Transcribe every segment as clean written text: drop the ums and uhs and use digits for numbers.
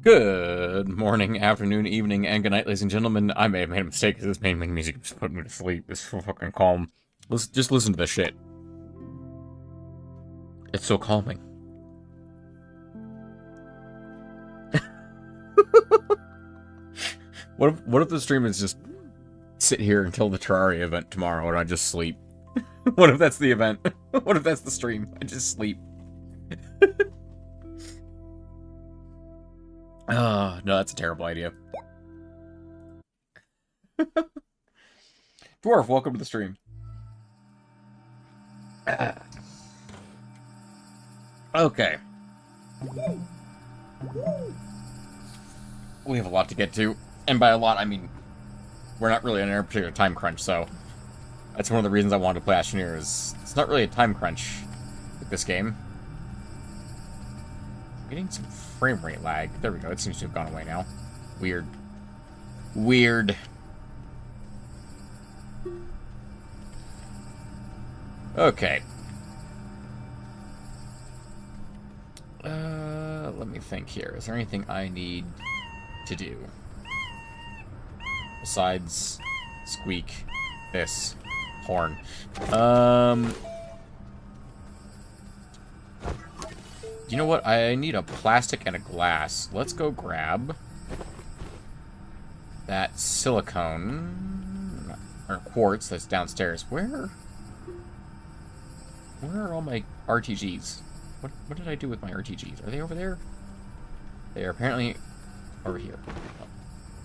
Good morning, afternoon, evening, and good night, ladies and gentlemen. I may have made a mistake because this main music just put me to sleep. It's so fucking calm. Just listen to this shit. It's so calming. What if the stream is just sit here until the Terraria event tomorrow and I just sleep? What if that's the event? What if that's the stream? I just sleep. No, that's a terrible idea. Dwarf, welcome to the stream. Okay. We have a lot to get to. And by a lot, I mean, we're not really in a particular time crunch, so that's one of the reasons I wanted to play Astroneer, is it's not really a time crunch with this game. I'm getting some frame rate lag. There we go. It seems to have gone away now. Weird. Weird. Okay. Let me think here. Is there anything I need to do? Besides squeak this horn. You know what? I need a plastic and a glass. Let's go grab that silicone or quartz that's downstairs. Where are all my RTGs? What did I do with my RTGs? Are they over there? They are apparently over here.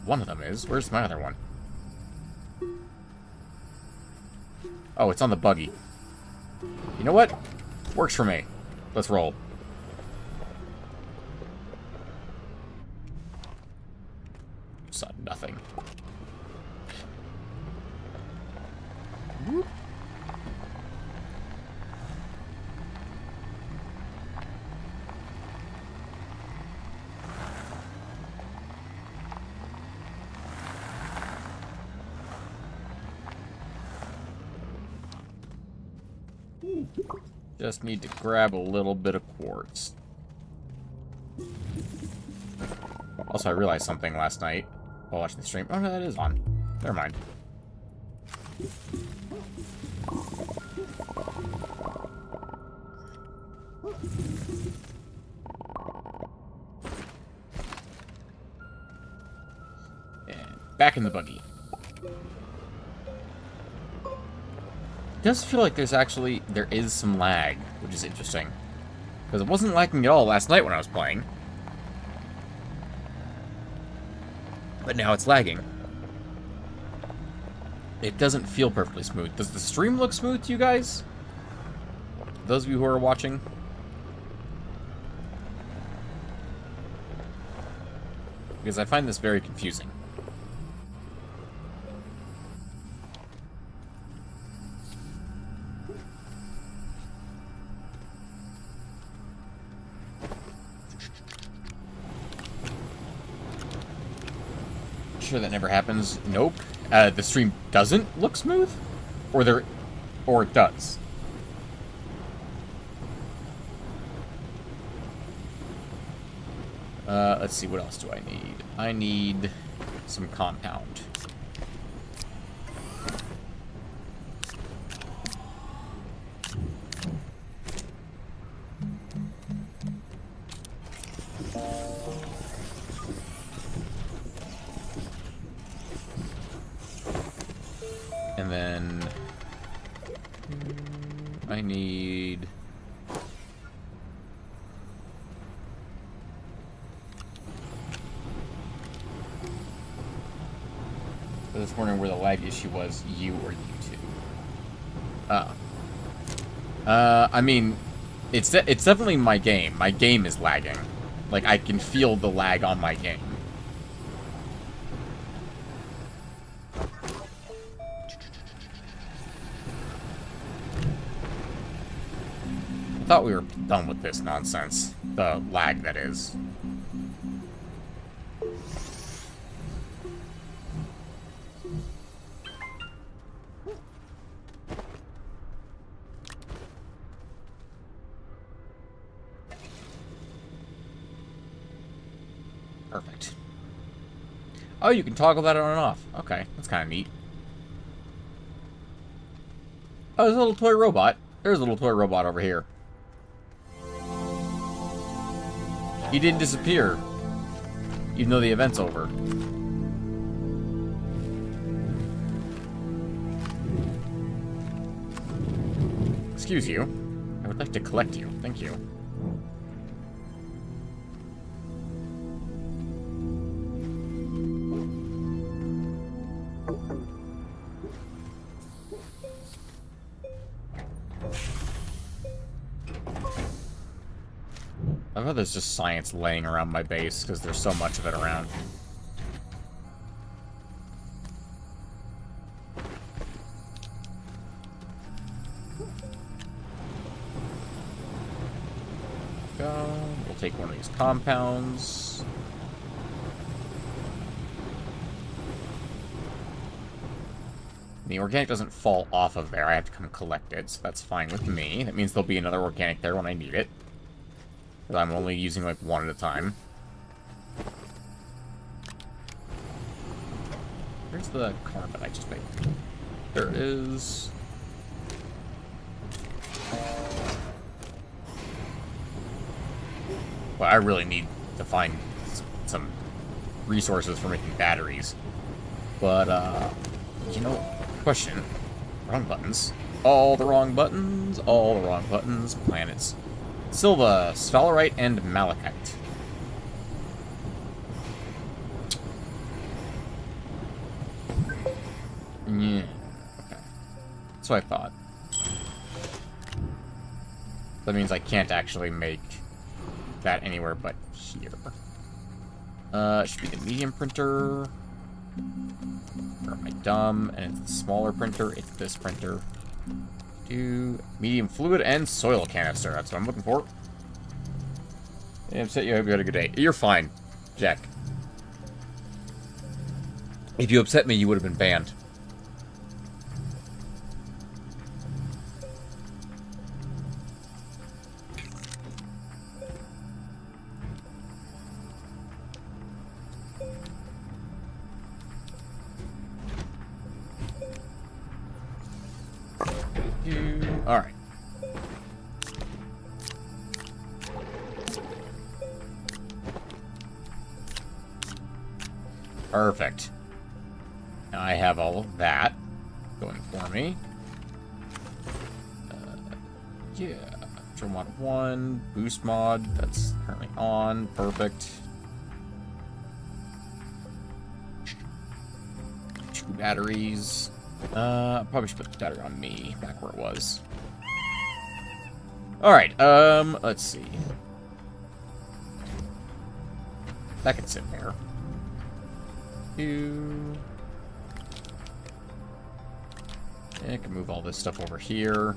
One of them is. Where's my other one? Oh, it's on the buggy. You know what? Works for me. Let's roll. Saw nothing. Whoop. Just need to grab a little bit of quartz. Also, I realized something last night while watching the stream. Oh, no, that is on. Never mind. And back in the buggy. It does feel like there is some lag, which is interesting. Because it wasn't lagging at all last night when I was playing. But now it's lagging. It doesn't feel perfectly smooth. Does the stream look smooth to you guys? Those of you who are watching? Because I find this very confusing. Sure that never happens. Nope. The stream doesn't look smooth? Or it does. Let's see, what else do I need? I need some compound. And then I need I was wondering where the lag issue was, you or YouTube. I mean, it's definitely my game. My game is lagging. Like, I can feel the lag on my game. I thought we were done with this nonsense. The lag, that is. Perfect. Oh, you can toggle that on and off. Okay, that's kind of neat. Oh, there's a little toy robot. There's a little toy robot over here. He didn't disappear, even though the event's over. Excuse you. I would like to collect you. Thank you. I thought there's just science laying around my base, because there's so much of it around. Go. We'll take one of these compounds. The organic doesn't fall off of there. I have to come collect it, so that's fine with me. That means there'll be another organic there when I need it. But I'm only using, like, one at a time. Where's the carbon I just made? There it is. Well, I really need to find some resources for making batteries. But, you know, question. Wrong buttons. All the wrong buttons. All the wrong buttons. Planets. Silva, sphalerite, and malachite. Yeah. Okay. That's what I thought. That means I can't actually make that anywhere but here. Should be the medium printer. Or am I dumb? And it's the smaller printer. It's this printer. Do medium fluid and soil canister. That's what I'm looking for. Yeah, upset you. I hope you had a good day. You're fine, Jack. If you upset me, you would have been banned. Alright. Perfect. Now I have all of that going for me. Yeah. Intro mod 1, boost mod, that's currently on. Perfect. 2 batteries. Probably should put the battery on me, back where it was. Alright, let's see. That can sit there. Yeah, I can move all this stuff over here.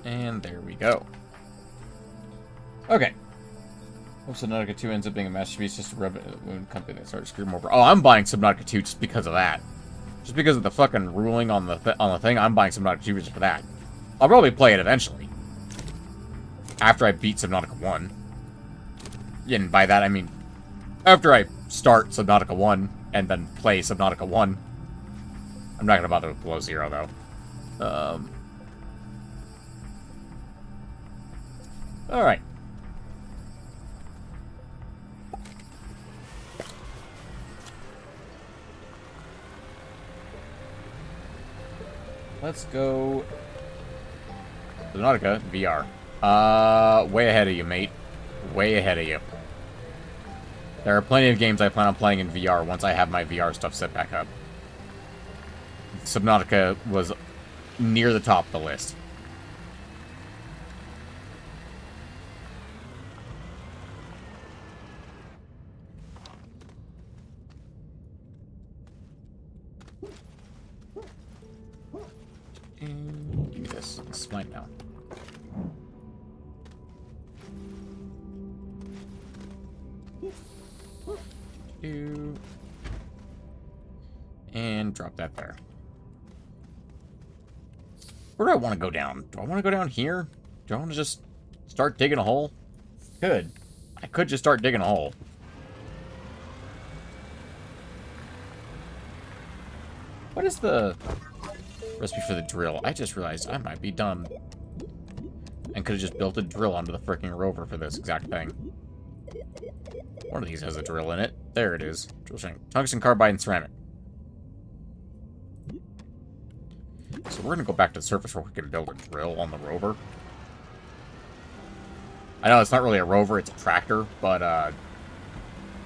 And there we go. Okay. Subnautica 2 ends up being a masterpiece, just a wound company that started to screw them over. Oh, I'm buying Subnautica 2 just because of that. Just because of the fucking ruling on the thing, I'm buying Subnautica 2 just for that. I'll probably play it eventually. After I beat Subnautica 1. And by that, I mean after I start Subnautica 1 and then play Subnautica 1. I'm not gonna bother with Below Zero, though. Alright. Let's go Subnautica VR. Way ahead of you, mate. Way ahead of you. There are plenty of games I plan on playing in VR once I have my VR stuff set back up. Subnautica was near the top of the list. And give me this. It's mine now. And drop that there. Where do I want to go down? Do I want to go down here? Do I want to just start digging a hole? Could. I could just start digging a hole. What is the recipe for the drill? I just realized I might be dumb. And could have just built a drill onto the freaking rover for this exact thing. One of these has a drill in it. There it is. Drill shank. Tungsten carbide and ceramic. So we're going to go back to the surface where we can build a drill on the rover. I know it's not really a rover, it's a tractor, but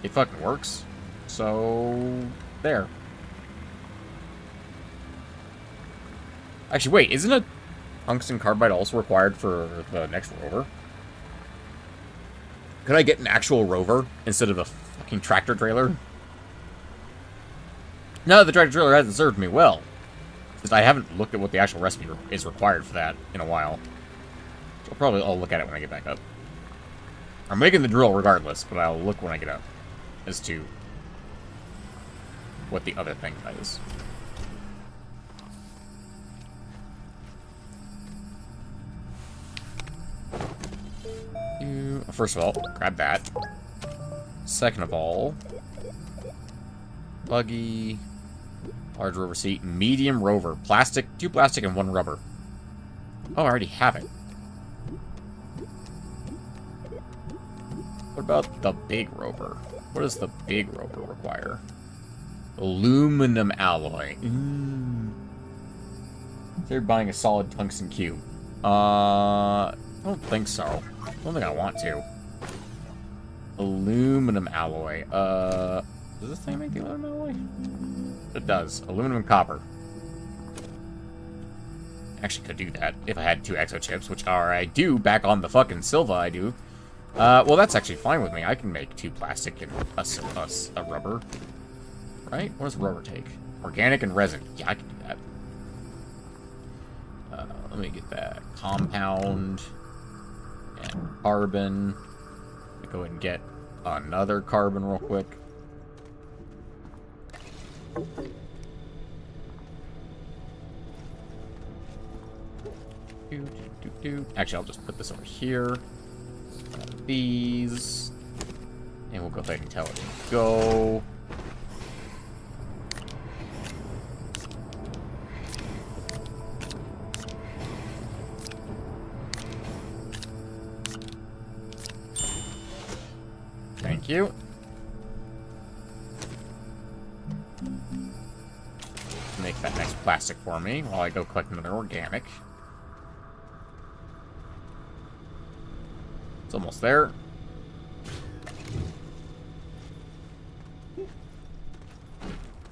it fucking works. So, there. Actually, wait, isn't a tungsten carbide also required for the next rover? Could I get an actual rover instead of a fucking tractor trailer? No, the tractor trailer hasn't served me well. Because I haven't looked at what the actual recipe is required for that in a while. So I'll look at it when I get back up. I'm making the drill regardless, but I'll look when I get up as to what the other thing is. First of all, grab that. Second of all, buggy, large rover seat, medium rover, plastic, 2 plastic and 1 rubber. Oh, I already have it. What about the big rover? What does the big rover require? Aluminum alloy. They're buying a solid tungsten cube. I don't think so. I don't think I want to. Aluminum alloy. Does this thing make the aluminum alloy? It does. Aluminum and copper. Actually could do that if I had 2 exo chips, which I do back on the fucking Silva, I do. Well, that's actually fine with me. I can make 2 plastic and a rubber. Right? What does rubber take? Organic and resin. Yeah, I can do that. Let me get that. Compound. And carbon. Let me go ahead and get another carbon real quick. Actually, I'll just put this over here. These. And we'll go ahead and tell it to go. Thank you. Make that next plastic for me while I go collect another organic. It's almost there.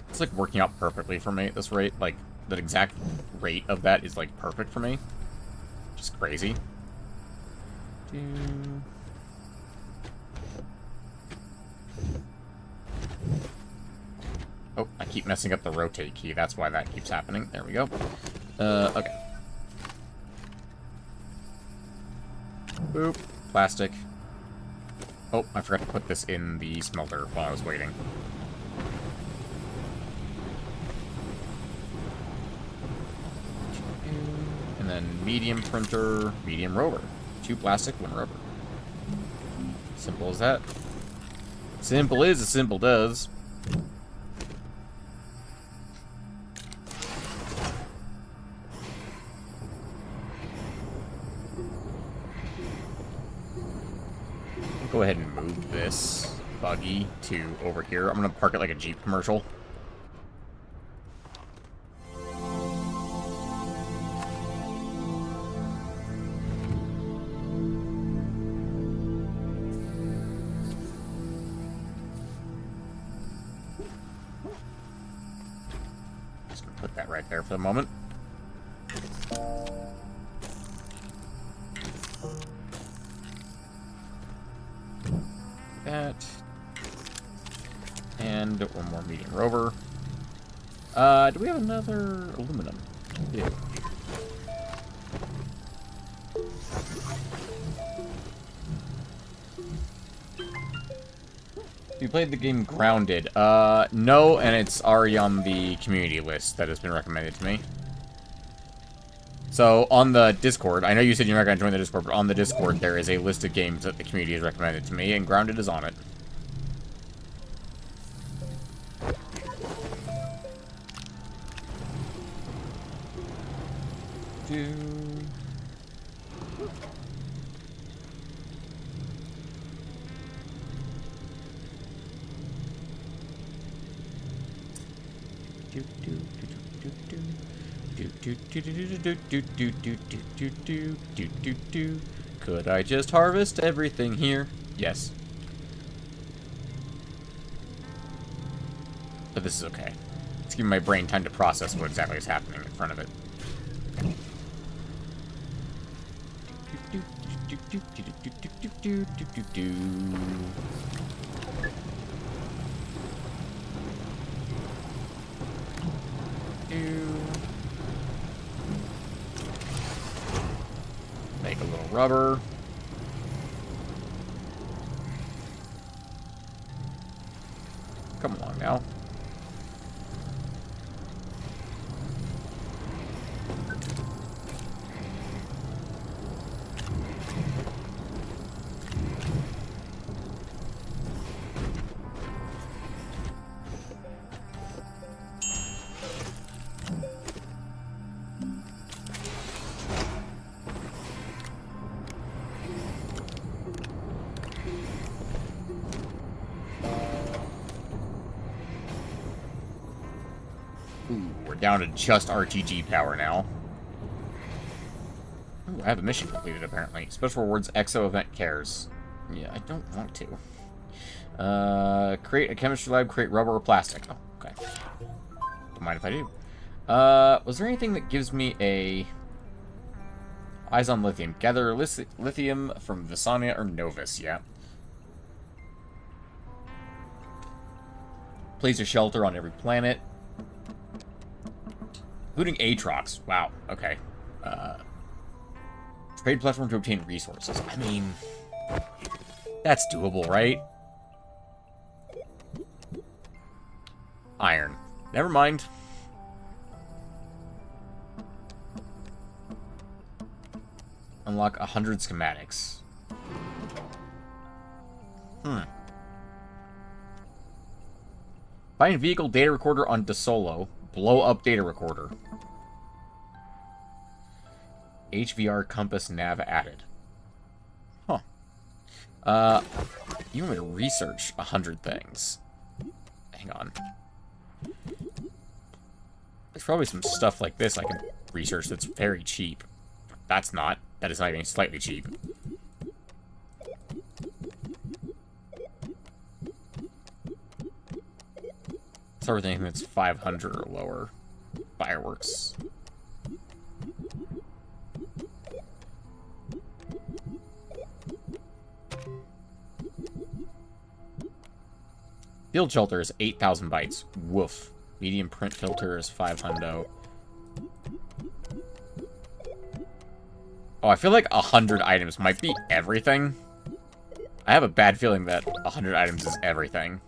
It's like working out perfectly for me at this rate. Like, the exact rate of that is like perfect for me. Just crazy. Oh, I keep messing up the rotate key. That's why that keeps happening. There we go. Okay. Boop. Plastic. Oh, I forgot to put this in the smelter while I was waiting. And then medium printer, medium rover. 2 plastic, 1 rubber. Simple as that. Simple is as simple does. Go ahead and move this buggy to over here. I'm going to park it like a Jeep commercial. Just going to put that right there for the moment. That. And 1 more medium rover. Do we have another aluminum? Yeah. You played the game Grounded. No, and it's already on the community list that has been recommended to me. So, on the Discord, I know you said you're not going to join the Discord, but on the Discord, there is a list of games that the community has recommended to me, and Grounded is on it. Could I just harvest everything here? Yes. But this is okay. It's giving my brain time to process what exactly is happening in front of it. Make a little rubber. Come along now. Down to just RTG power now. Ooh, I have a mission completed, apparently. Special rewards, Exo Event Cares. Yeah, I don't want to. Create a chemistry lab, create rubber or plastic. Oh, okay. Don't mind if I do. Was there anything that gives me a... Eyes on lithium. Gather lithium from Visania or Novus, yeah. Place a shelter on every planet. Including Aatrox. Wow, okay. Trade platform to obtain resources. I mean, that's doable, right? Iron. Never mind. Unlock 100 schematics. Find vehicle data recorder on DeSolo. Blow up data recorder. HVR compass nav added. Huh. You want me to research 100 things? Hang on. There's probably some stuff like this I can research that's very cheap. That's not. That is not even slightly cheap. So everything that's 500 or lower. Fireworks. Field shelter is 8,000 bytes. Woof. Medium print filter is 500. Oh, I feel like 100 items might be everything. I have a bad feeling that 100 items is everything.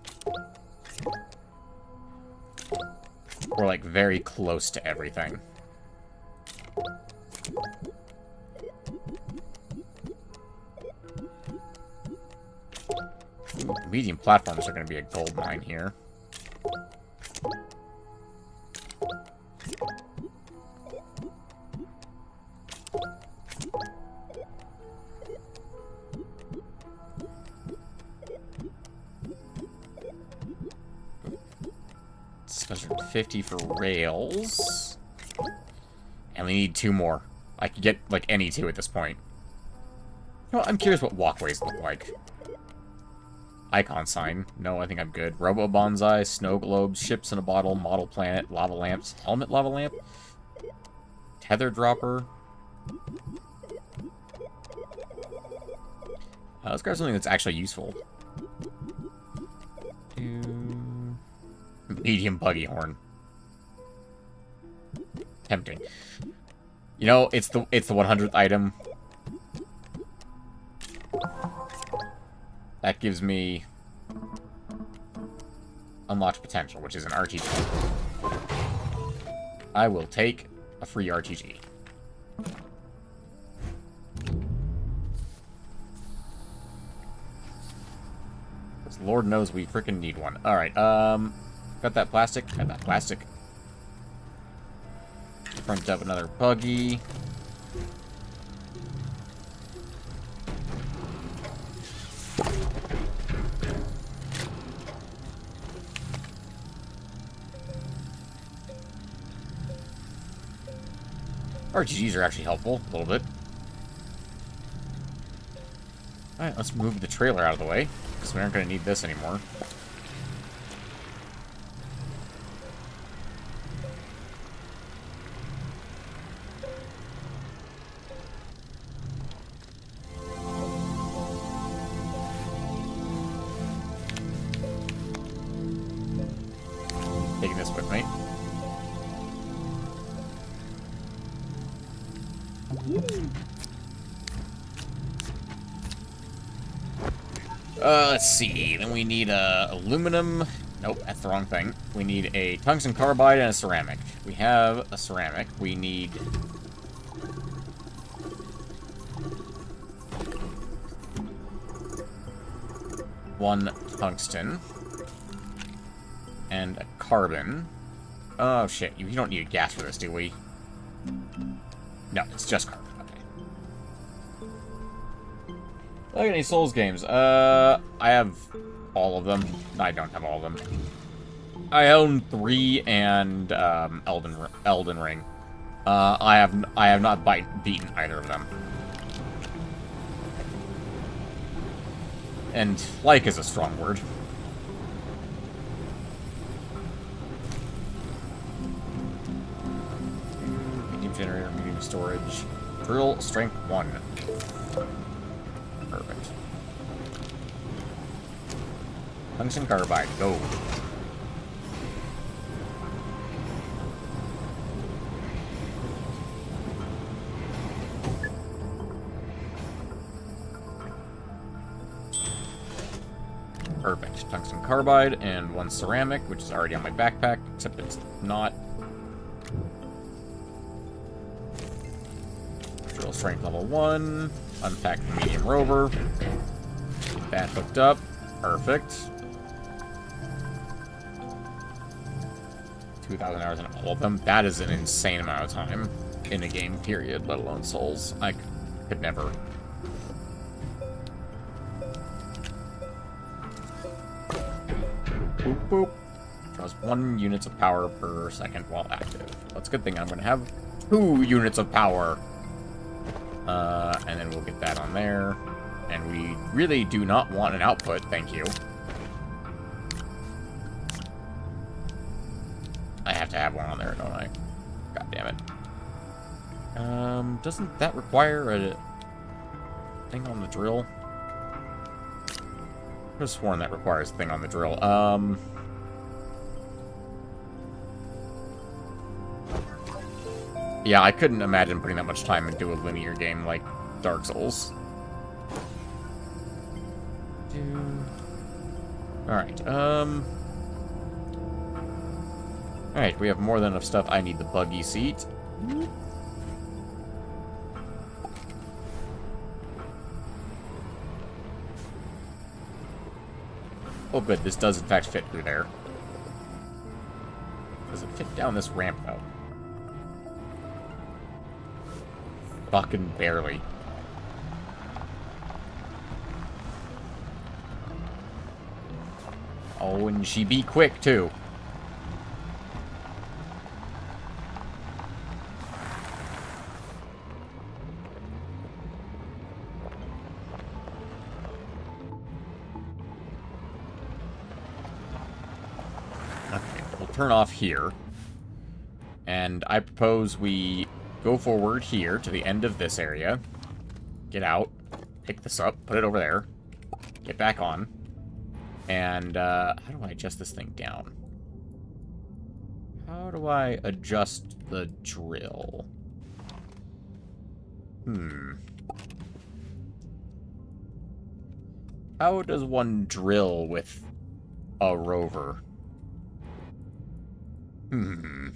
Or, like, very close to everything. Ooh, medium platforms are going to be a gold mine here. $750 for rails. And we need 2 more. I could get, like, any 2 at this point. Well, I'm curious what walkways look like. Icon sign. No, I think I'm good. Robo bonsai, snow globes, ships in a bottle, model planet, lava lamps, helmet lava lamp, tether dropper. Let's grab something that's actually useful. Medium buggy horn. Tempting. You know, it's the 100th item. That gives me unlocked potential, which is an RTG. I will take a free RTG. Because Lord knows we freaking need one. Alright, got that plastic. Got that plastic. Front up another buggy. RGGs are actually helpful, a little bit. Alright, let's move the trailer out of the way, because we aren't going to need this anymore. Taking this with me. Let's see. Then we need aluminum. Nope, that's the wrong thing. We need a tungsten carbide and a ceramic. We have a ceramic. We need one tungsten and a carbon. Oh shit! You don't need gas for this, do we? No, it's just carbon. Look at any Souls games. I have all of them. I don't have all of them. I own 3 and Elden Ring. I have not beaten either of them. And like is a strong word. Medium generator, medium storage. Drill strength 1. Perfect. Tungsten carbide, go. Perfect. Tungsten carbide and 1 ceramic, which is already on my backpack, except it's not. Drill strength level 1. Unpack the medium rover. That hooked up. Perfect. 2,000 hours in all of them. That is an insane amount of time in a game, period, let alone Souls. I could never. Boop, boop. Draws 1 units of power per second while active. That's a good thing. I'm going to have 2 units of power. And then we'll get that on there. And we really do not want an output, thank you. I have to have one on there, don't I? God damn it. Doesn't that require a thing on the drill? I could have sworn that requires a thing on the drill. Yeah, I couldn't imagine putting that much time into a linear game like Dark Souls. Alright, Alright, we have more than enough stuff. I need the buggy seat. Oh good, this does in fact fit through there. Does it fit down this ramp though? Fucking barely. Oh, and she be quick, too. Okay, we'll turn off here. And I propose we go forward here to the end of this area. Get out. Pick this up. Put it over there. Get back on. And, how do I adjust this thing down? How do I adjust the drill? How does one drill with a rover? Hmm.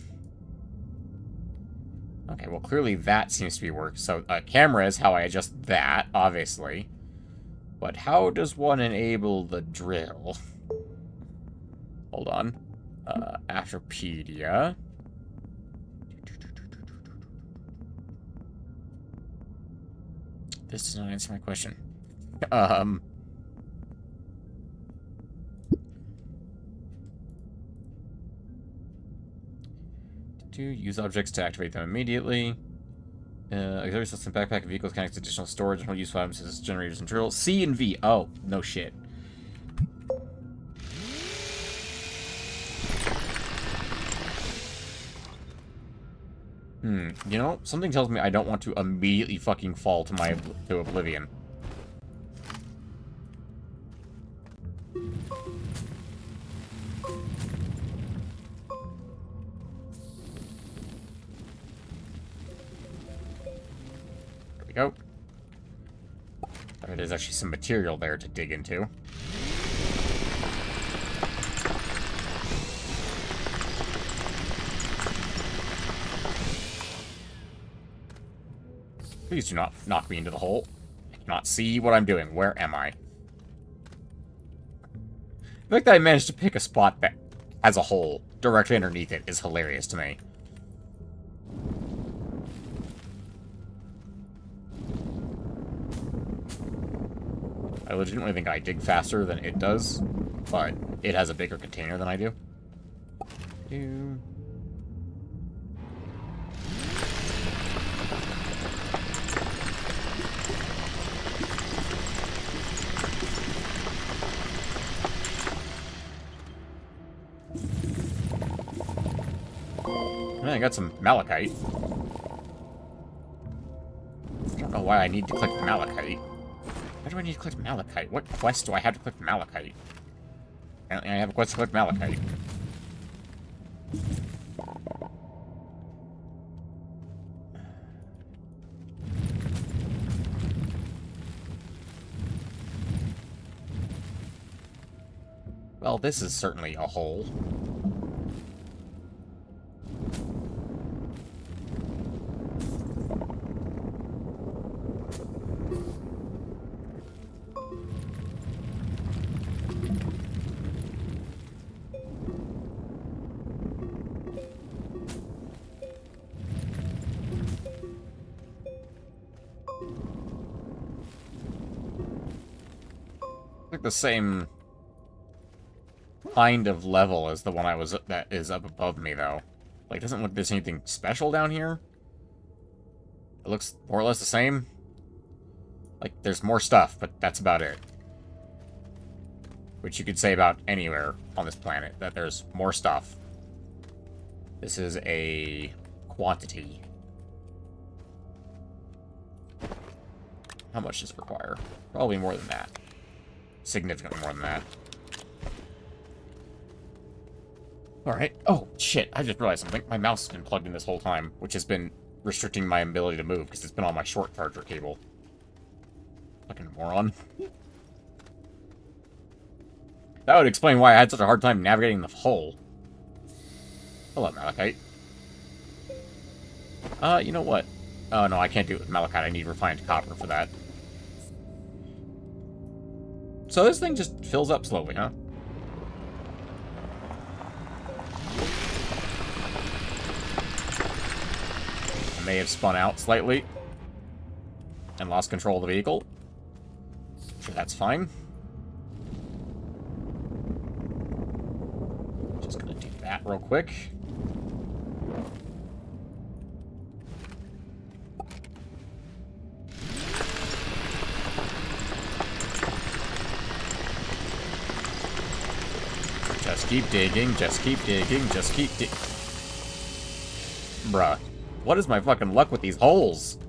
Okay, well, clearly that seems to be working. So, camera is how I adjust that, obviously. But how does one enable the drill? Hold on. Astropedia. This does not answer my question. Use objects to activate them immediately. Auxiliary system backpack of vehicles connects additional storage and useful items as generators and drills. C and V. Oh, no shit. You know, something tells me I don't want to immediately fucking fall to oblivion. There we go. There's actually some material there to dig into. Please do not knock me into the hole. I cannot see what I'm doing. Where am I? The fact that I managed to pick a spot that as a hole directly underneath it is hilarious to me. I legitimately think I dig faster than it does, but it has a bigger container than I do. I got some malachite. I don't know why I need to click malachite. Why do I need to click malachite? What quest do I have to click malachite? Apparently I have a quest to click malachite. Well, this is certainly a hole. The same kind of level as the one that is up above me, though. Like, doesn't look there's anything special down here. It looks more or less the same. Like, there's more stuff, but that's about it. Which you could say about anywhere on this planet, that there's more stuff. This is a quantity. How much does it require? Probably more than that. Significantly more than that. Alright. Oh, shit. I just realized something. My mouse has been plugged in this whole time, which has been restricting my ability to move, because it's been on my short charger cable. Fucking moron. That would explain why I had such a hard time navigating the hole. Hello, malachite. You know what? Oh, no, I can't do it with malachite. I need refined copper for that. So this thing just fills up slowly, huh? I may have spun out slightly and lost control of the vehicle. Sure, that's fine. Just gonna do that real quick. Just keep digging, just keep digging, just keep digging. Bruh. What is my fucking luck with these holes?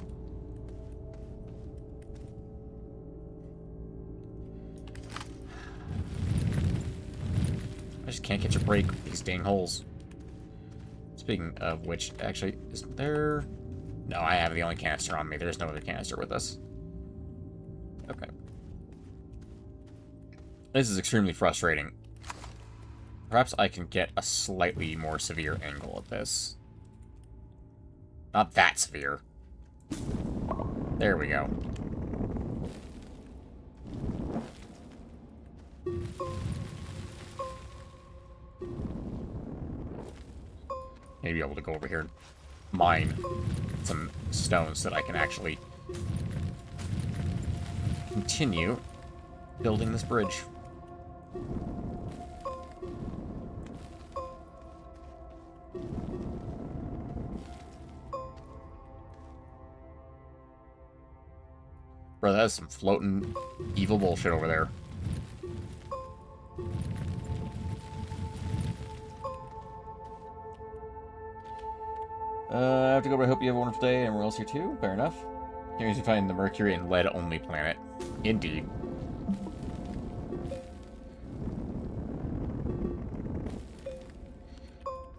I just can't catch a break with these dang holes. Speaking of which, actually, is there... No, I have the only canister on me. There's no other canister with us. Okay. This is extremely frustrating. Perhaps I can get a slightly more severe angle at this. Not that severe. There we go. Maybe able to go over here and mine some stones so that I can actually continue building this bridge. Bro, that is some floating evil bullshit over there. I have to go, but I hope you have a wonderful day, and we're else here too. Fair enough. Here you find the Mercury and lead-only planet. Indeed.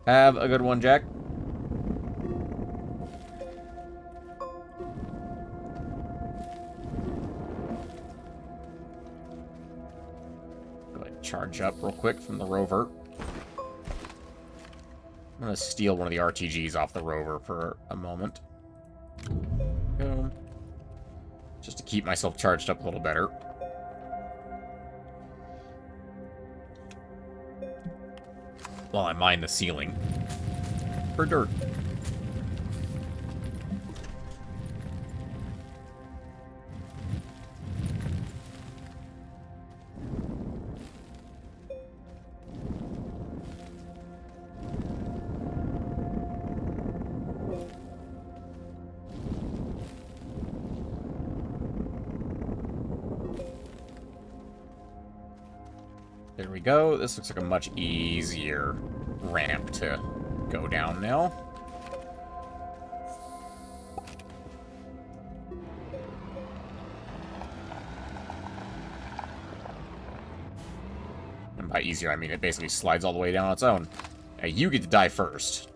Have a good one, Jack. Go ahead and charge up real quick from the rover. I'm gonna steal one of the RTGs off the rover for a moment. Go. Just to keep myself charged up a little better. While I mine the ceiling for dirt. There we go. This looks like a much easier ramp to go down now. And by easier, I mean it basically slides all the way down on its own. Now, you get to die first.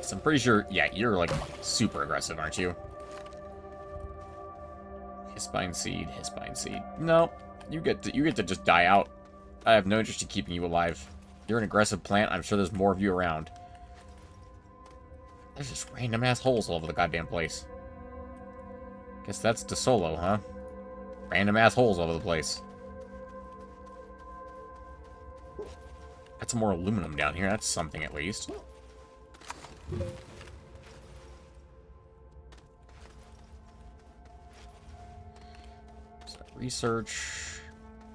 So I'm pretty sure, yeah, you're like super aggressive, aren't you? Hispine seed, Hispine seed. No. You get to just die out. I have no interest in keeping you alive. You're an aggressive plant. I'm sure there's more of you around. There's just random ass holes all over the goddamn place. Guess that's DeSolo, huh? Random ass holes all over the place. Got some more aluminum down here. That's something at least. So research.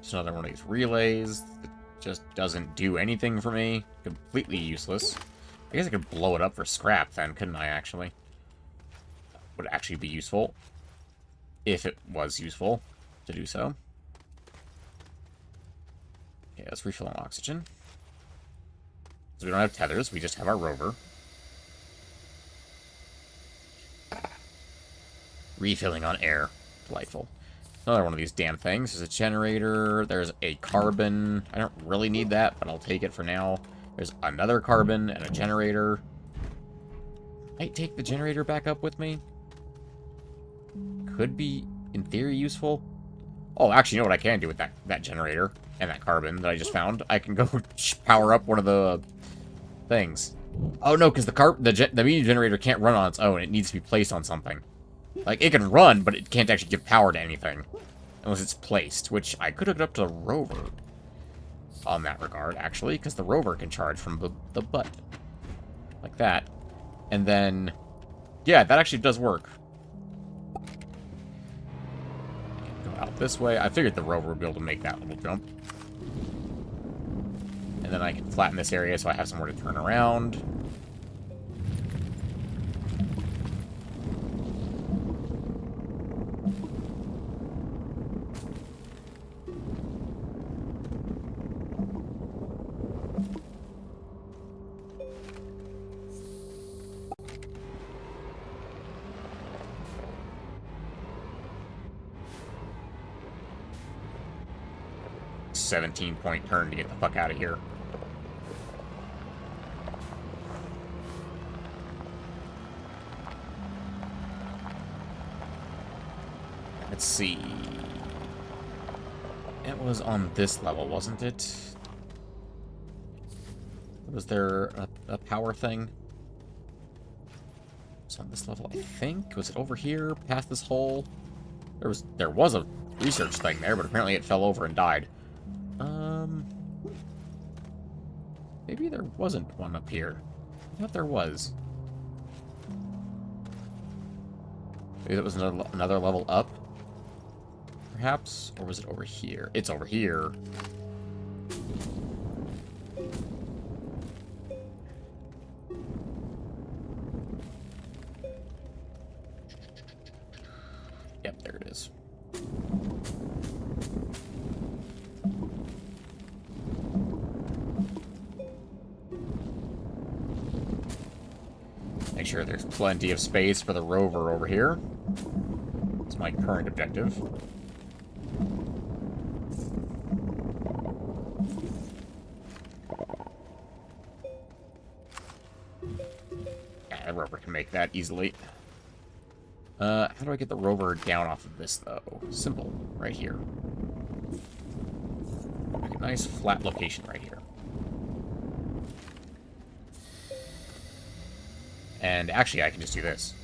Just another one of these relays that just doesn't do anything for me. Completely useless. I guess I could blow it up for scrap then, couldn't I, actually? Would actually be useful. If it was useful to do so. Okay, let's refill on oxygen. So we don't have tethers, we just have our rover. Refilling on air. Delightful. Another one of these damn things. There's a generator. There's a carbon. I don't really need that, but I'll take it for now. There's another carbon and a generator. Might take the generator back up with me. Could be, in theory, useful. Oh, actually, you know what I can do with that generator and that carbon that I just found? I can go power up one of the things. Oh, no, because the medium generator can't run on its own. It needs to be placed on something. Like, it can run, but it can't actually give power to anything. Unless it's placed, which I could hook it up to the rover. On that regard, actually, because the rover can charge from the butt. Like that. And then... yeah, that actually does work. Go out this way. I figured the rover would be able to make that little jump. And then I can flatten this area so I have somewhere to turn around. .17 turn to get the fuck out of here. Let's see. It was on this level, wasn't it? Was there a power thing? It's on this level, I think. Was it over here, past this hole? There was a research thing there, but apparently it fell over and died. Maybe there wasn't one up here. I thought there was. Maybe that was another level up? Perhaps? Or was it over here? It's over here. Yep, there it is. Make sure there's plenty of space for the rover over here. It's my current objective. Yeah, the rover can make that easily. How do I get the rover down off of this, though? Simple. Right here. Make a nice flat location right here. And actually, I can just do this.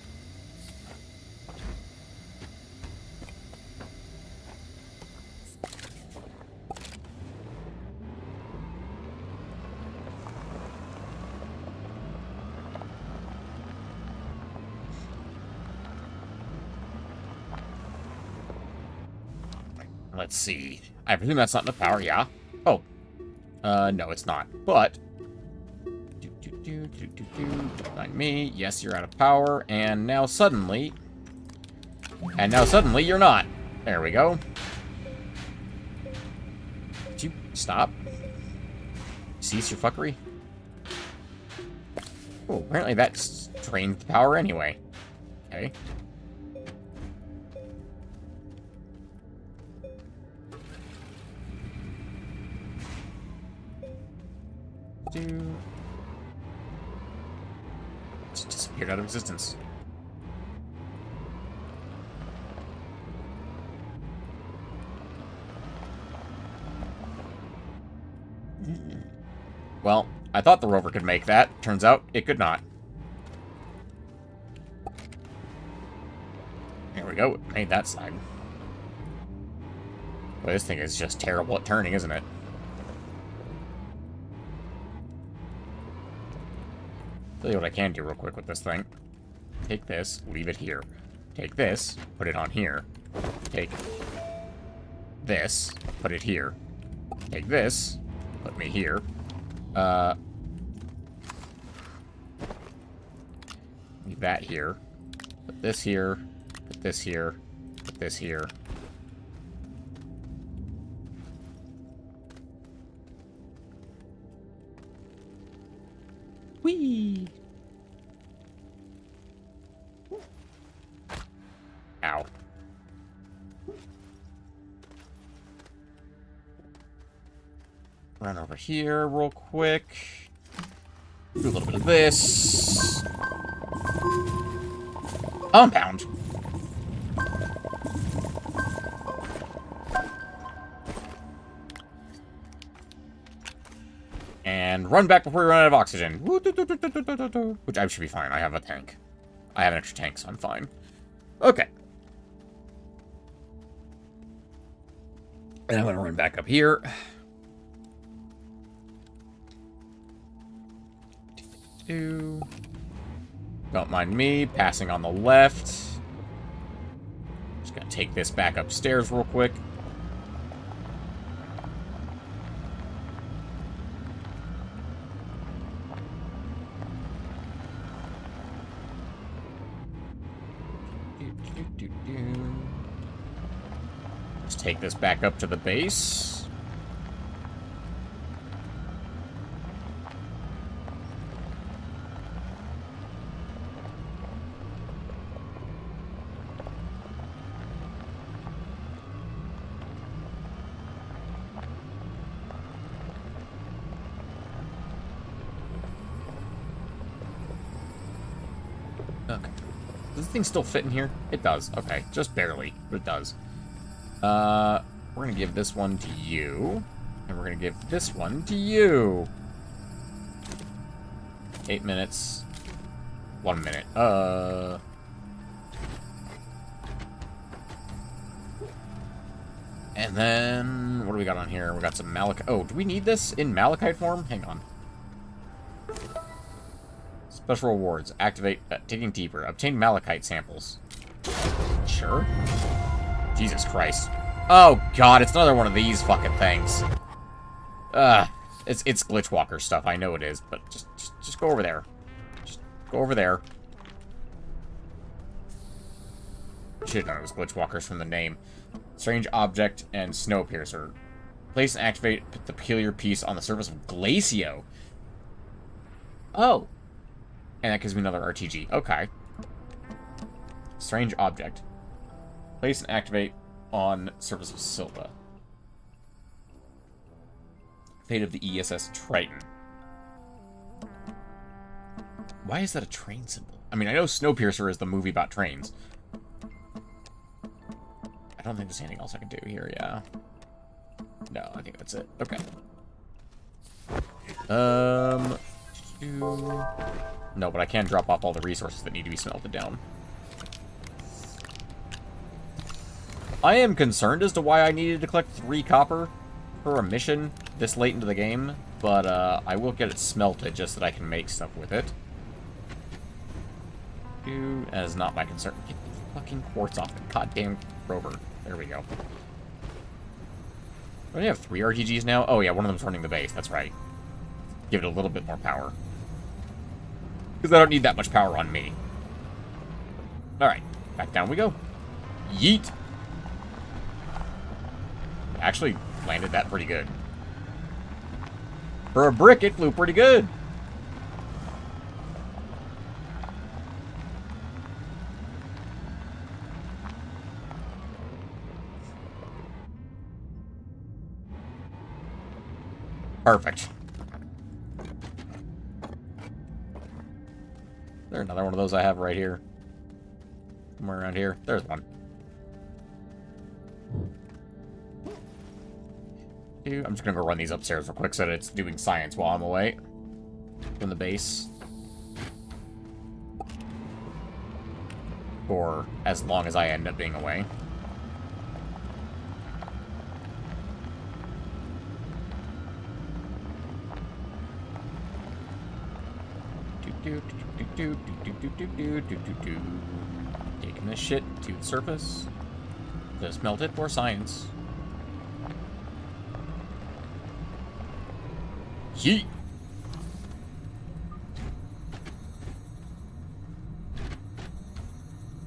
Let's see. I presume that's not enough power, yeah? Oh. No, it's not. But... Don't mind me. Yes, you're out of power. And now suddenly... you're not. There we go. Did you stop? Cease your fuckery? Oh, apparently that's drained the power anyway. Okay. It's disappeared out of existence. Well, I thought the rover could make that. Turns out it could not. There we go. It made that side. Well, this thing is just terrible at turning, isn't it? Tell you what I can do real quick with this thing. Take this, leave it here. Take this, put it on here. Take this, put it here. Take this, put me here. Leave that here. Put this here. Put this here. Put this here. Whee! Ow. Run over here real quick. Do a little bit of this. Compound. And run back before we run out of oxygen. Which I should be fine. I have a tank. I have an extra tank, so I'm fine. Okay. And I'm going to run back up here. Don't mind me. Passing on the left. Just going to take this back upstairs real quick. Just take this back up to the base. Okay. Does this thing still fit in here? It does. Okay. Just barely, but it does. We're going to give this one to you. And we're going to give this one to you. 8 minutes. 1 minute. And then, what do we got on here? We got some malachite. Oh, do we need this in malachite form? Hang on. Special rewards. Activate, digging deeper. Obtain malachite samples. Sure. Jesus Christ. Oh, God, it's another one of these fucking things. It's Glitchwalker stuff. I know it is, but just go over there. Just go over there. Should've known it was Glitchwalkers from the name. Strange object and Snowpiercer. Place and activate the peculiar piece on the surface of Glacio. Oh. And that gives me another RTG. Okay. Strange object. Place and activate on surface of Silva. Fate of the ESS Triton. Why is that a train symbol? I mean, I know Snowpiercer is the movie about trains. I don't think there's anything else I can do here, yeah. No, I think that's it. Okay. No, but I can drop off all the resources that need to be smelted down. I am concerned as to why I needed to collect 3 copper for a mission this late into the game, but I will get it smelted just so that I can make stuff with it. That is not my concern. Get the fucking quartz off the goddamn rover. There we go. Do I have 3 RTGs now? Oh yeah, one of them's running the base. That's right. Give it a little bit more power. Because I don't need that much power on me. Alright, back down we go. Yeet! Actually landed that pretty good. For a brick, it flew pretty good. Perfect. There's another one of those I have right here. Somewhere around here. There's one. I'm just gonna go run these upstairs real quick so that it's doing science while I'm away from the base. For as long as I end up being away. Taking this shit to the surface. Just melt it for science. Yeet!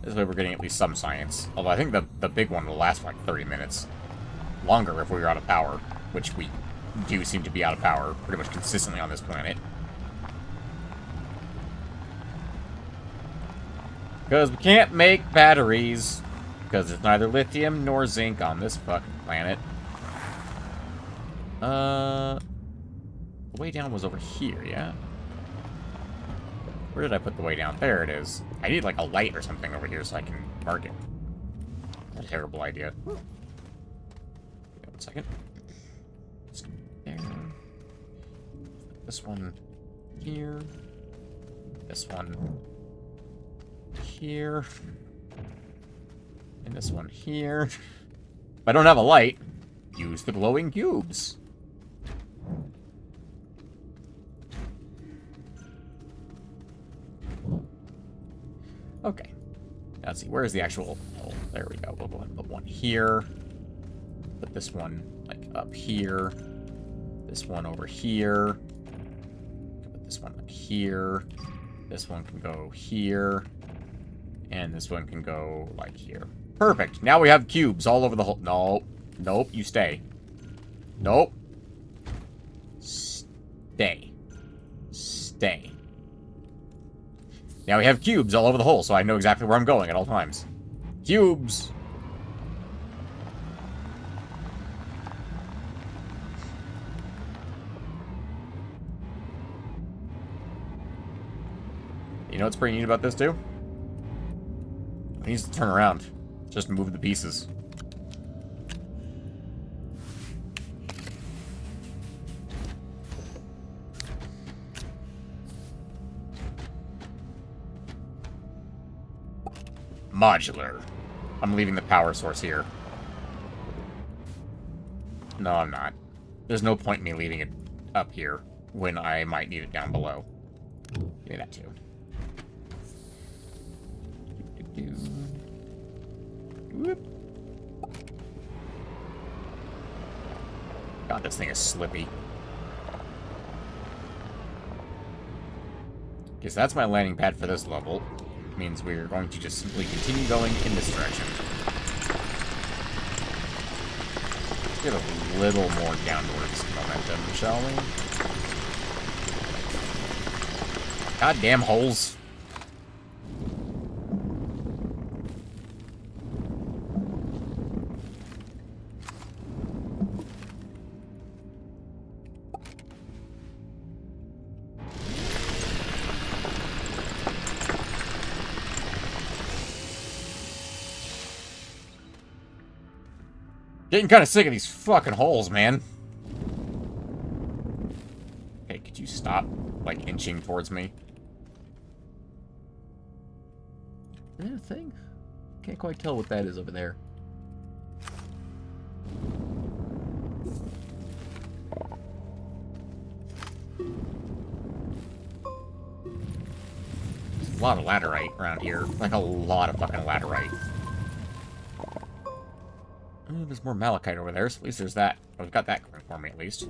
This way we're getting at least some science. Although I think the big one will last for like 30 minutes. Longer if we were out of power. Which we do seem to be out of power pretty much consistently on this planet. Because we can't make batteries. Because there's neither lithium nor zinc on this fucking planet. The way down was over here, yeah? Where did I put the way down? There it is. I need like a light or something over here so I can mark it. That's a terrible idea. One second. There. This one here. This one here. And this one here. If I don't have a light, use the glowing cubes. Okay. Now let's see, where is the actual... Oh, there we go. We'll go ahead and put one here. Put this one, like, up here. This one over here. Put this one up here. This one can go here. And this one can go, like, here. Perfect! Now we have cubes all over the whole... No. Nope, you stay. Nope. Stay. Stay. Now we have cubes all over the hole, so I know exactly where I'm going at all times. Cubes! You know what's pretty neat about this, too? It needs to turn around. Just move the pieces. Modular. I'm leaving the power source here. No, I'm not. There's no point in me leaving it up here when I might need it down below. Give me that too. Whoop. God, this thing is slippy. Okay, so that's my landing pad for this level. Means we're going to just simply continue going in this direction. Get a little more downwards momentum, shall we? Goddamn holes. Getting kind of sick of these fucking holes, man. Hey, could you stop, like, inching towards me? Is that a thing? Can't quite tell what that is over there. There's a lot of laterite around here. Like, a lot of fucking laterite. Oh, there's more malachite over there, so at least there's that. I've got that going for me, at least.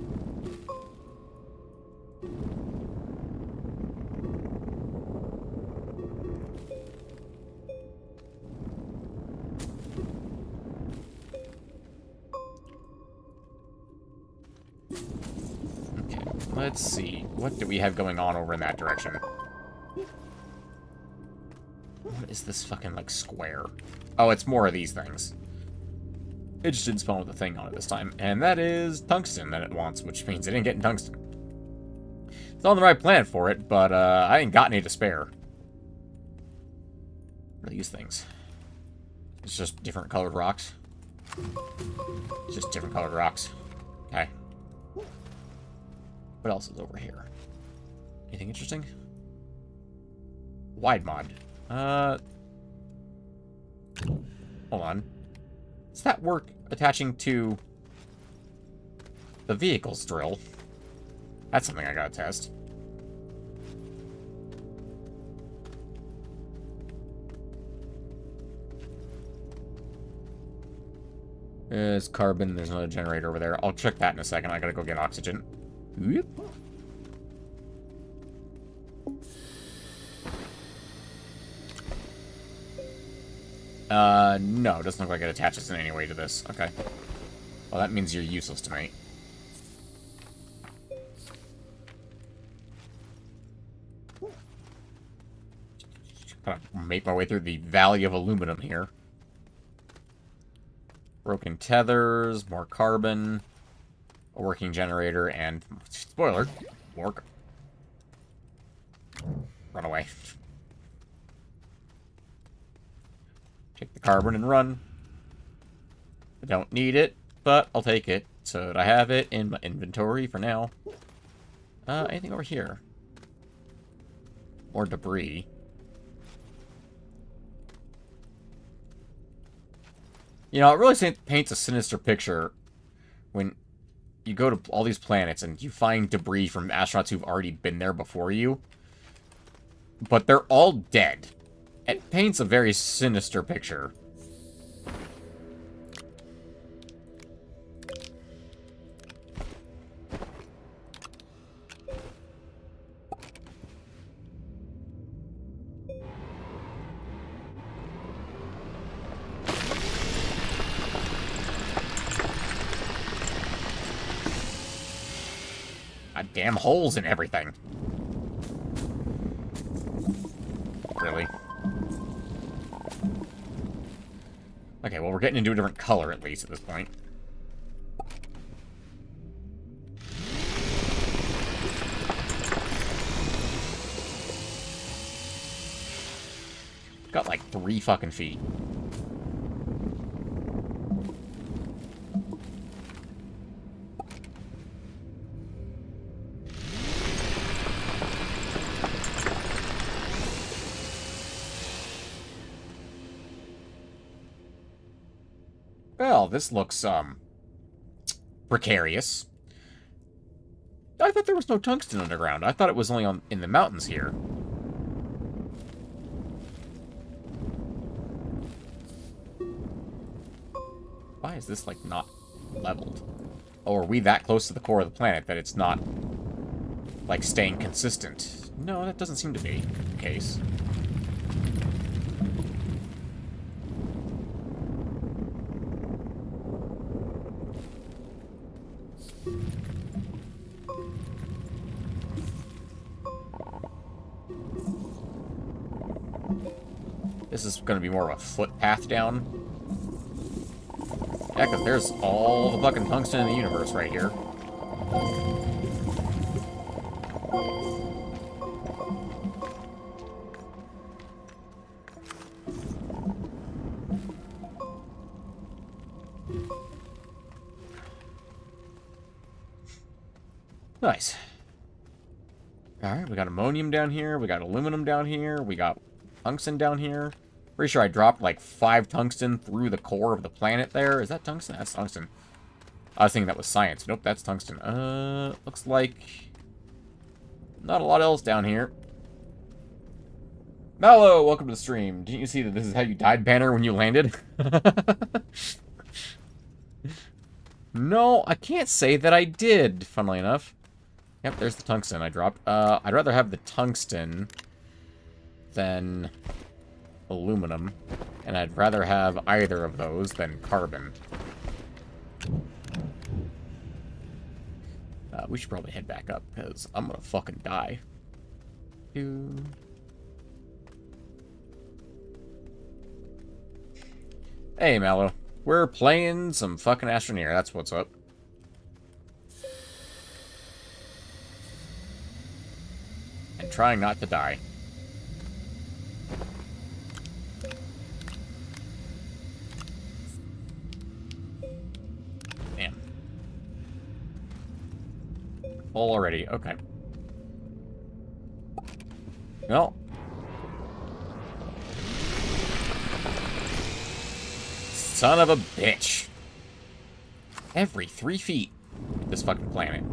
Okay, let's see. What do we have going on over in that direction? What is this fucking, like, square? Oh, it's more of these things. It just didn't spawn with a thing on it this time. And that is tungsten that it wants, which means it didn't get tungsten. It's on the right planet for it, but I ain't got any to spare. What are these things? It's just different colored rocks. It's just different colored rocks. Okay. What else is over here? Anything interesting? Wide mod. Hold on. Does that work attaching to the vehicle's drill? That's something I gotta test. There's carbon. There's another generator over there. I'll check that in a second. I gotta go get oxygen. Whoop. No, it doesn't look like it attaches in any way to this. Okay. Well, that means you're useless to me. Kind of make my way through the valley of aluminum here. Broken tethers, more carbon, a working generator, and, spoiler, work. Run away. Take the carbon and run. I don't need it, but I'll take it, so that I have it in my inventory for now. Anything over here? More debris. You know, it really paints a sinister picture when you go to all these planets and you find debris from astronauts who've already been there before you. But they're all dead. It paints a very sinister picture. Damn holes in everything. Really? Okay, well, we're getting into a different color, at least, at this point. Got, like, 3 fucking feet. Well, this looks, precarious. I thought there was no tungsten underground. I thought it was only in the mountains here. Why is this, like, not leveled? Oh, are we that close to the core of the planet that it's not, like, staying consistent? No, that doesn't seem to be the case. This is going to be more of a footpath down. Yeah, because there's all the fucking tungsten in the universe right here. Nice. Alright, we got ammonium down here, we got aluminum down here, we got tungsten down here. Pretty sure I dropped like 5 tungsten through the core of the planet there. Is that tungsten? That's tungsten. I was thinking that was science. Nope, that's tungsten. Looks like not a lot else down here. Mallow, welcome to the stream. Didn't you see that this is how you died, Banner, when you landed? No, I can't say that I did, funnily enough. Yep, there's the tungsten I dropped. I'd rather have the tungsten than aluminum, and I'd rather have either of those than carbon. We should probably head back up, because I'm gonna fucking die. Hey, Mallow. We're playing some fucking Astroneer, that's what's up. And trying not to die. Damn. Full already, okay. Well. Son of a bitch. Every 3 feet, this fucking planet.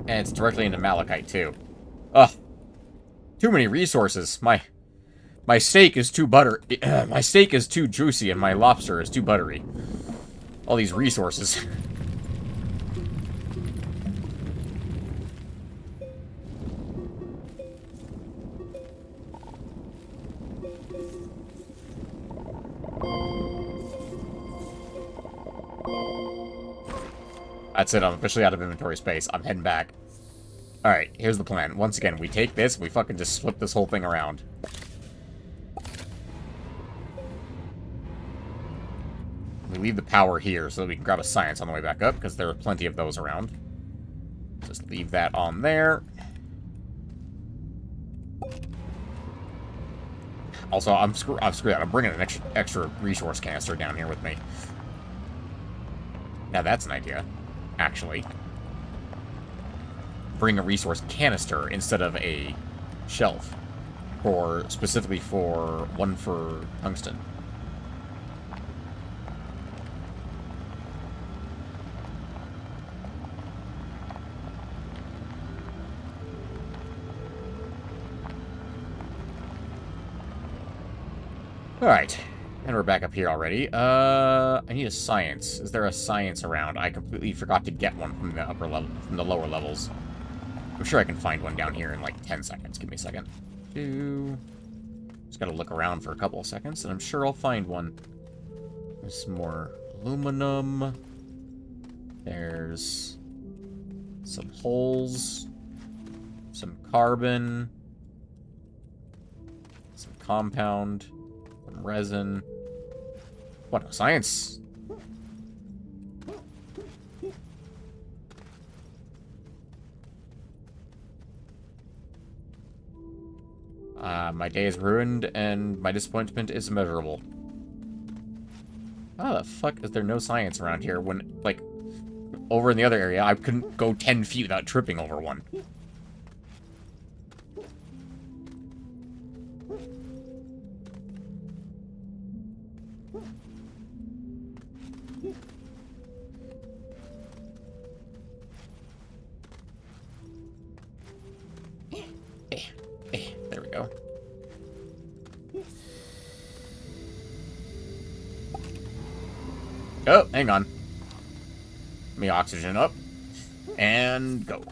And it's directly into Malachite, too. Ugh. Too many resources. My steak is too my steak is too juicy, and my lobster is too buttery. All these resources. That's it, I'm officially out of inventory space. I'm heading back. Alright, here's the plan. Once again, we take this, we fucking just flip this whole thing around. We leave the power here so that we can grab a science on the way back up, because there are plenty of those around. Just leave that on there. Also, I'm screwed out. I'm bringing an extra resource canister down here with me. Now that's an idea. Actually, bring a resource canister instead of a shelf, specifically for one for tungsten. Alright, and we're back up here already. I need a science. Is there a science around? I completely forgot to get one from the upper level, from the lower levels. I'm sure I can find one down here in like 10 seconds. Give me a second. Just gotta look around for a couple of seconds, and I'm sure I'll find one. There's some more aluminum. There's some holes. Some carbon. Some compound. Some resin. What, no science? My day is ruined, and my disappointment is immeasurable. How the fuck is there no science around here when, like, over in the other area, I couldn't go 10 feet without tripping over one? There we go. Oh, hang on. Let me oxygen up. And go.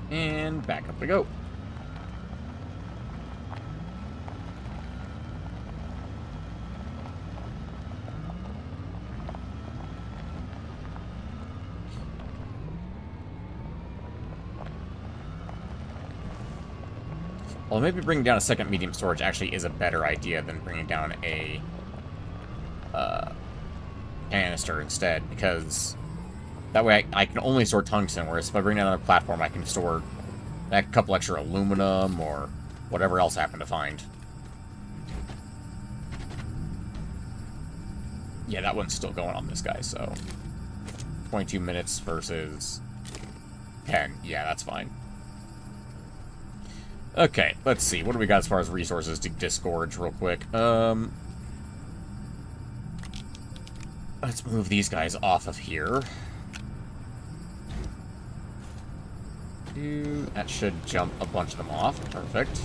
And back up we go. Well, maybe bringing down a second medium storage actually is a better idea than bringing down a canister instead, because that way I can only store tungsten, whereas if I bring down another platform, I can store a couple extra aluminum or whatever else I happen to find. Yeah, that one's still going on this guy, so 22 minutes versus 10. Yeah, that's fine. Okay, let's see. What do we got as far as resources to disgorge real quick? Let's move these guys off of here. That should jump a bunch of them off. Perfect.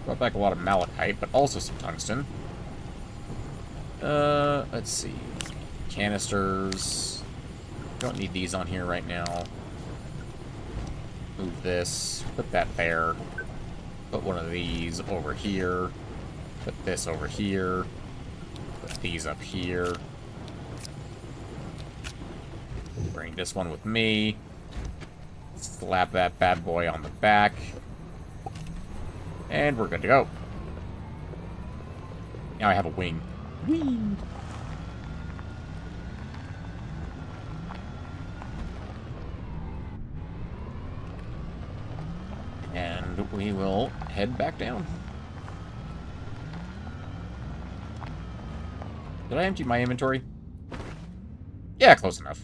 Brought back a lot of malachite, but also some tungsten. Let's see. Canisters. Don't need these on here right now. Move this. Put that there. Put one of these over here. Put this over here. Put these up here. Bring this one with me. Slap that bad boy on the back. And we're good to go. Now I have a wing. Whee! And we will head back down. Did I empty my inventory? Yeah, close enough.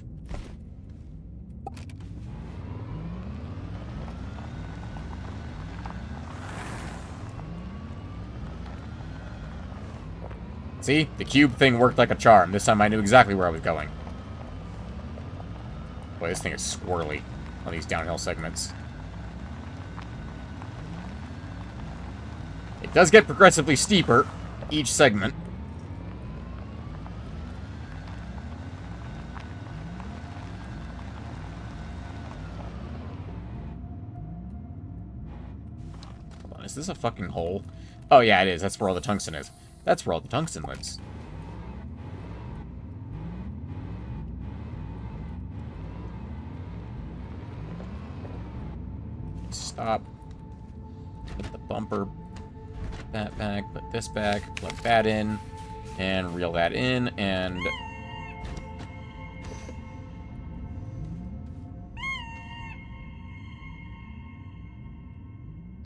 See? The cube thing worked like a charm. This time I knew exactly where I was going. Boy, this thing is squirrely on these downhill segments. It does get progressively steeper each segment. Hold on, is this a fucking hole? Oh yeah, it is. That's where all the tungsten is. That's where all the tungsten lives. Stop. Put the bumper. Put that back. Put this back. Plug that in. And reel that in. And...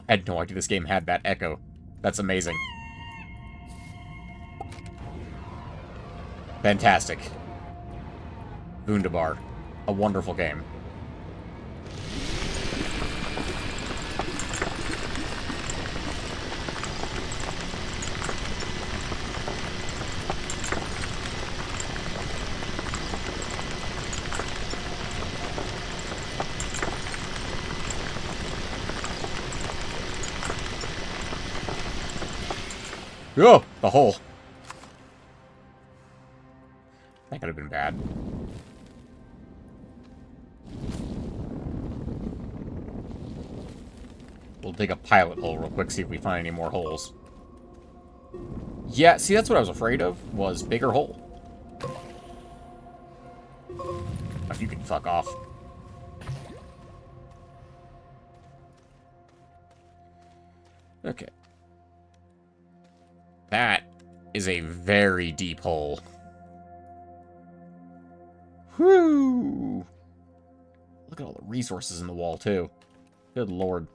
I had no idea this game had that echo. That's amazing. Fantastic. Wunderbar. A wonderful game. Oh, the hole. That could have been bad. We'll dig a pilot hole real quick, see if we find any more holes. Yeah, see, that's what I was afraid of, was bigger hole. Oh, you can fuck off. Okay. That is a very deep hole. Whew! Look at all the resources in the wall, too. Good lord.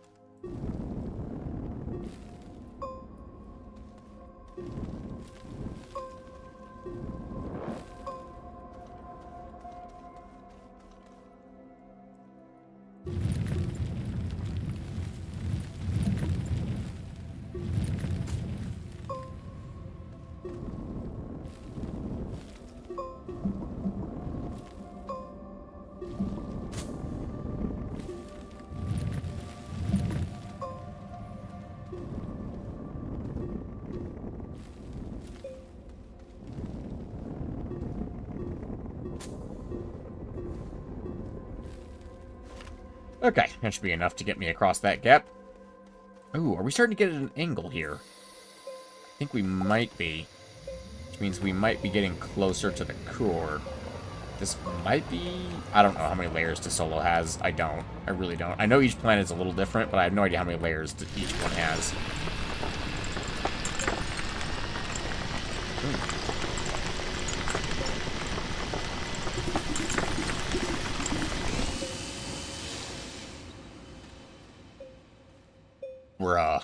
Okay, that should be enough to get me across that gap. Ooh, are we starting to get at an angle here? I think we might be. Which means we might be getting closer to the core. This might be... I don't know how many layers Solo has. I don't. I really don't. I know each planet is a little different, but I have no idea how many layers each one has. Ooh. Bruh.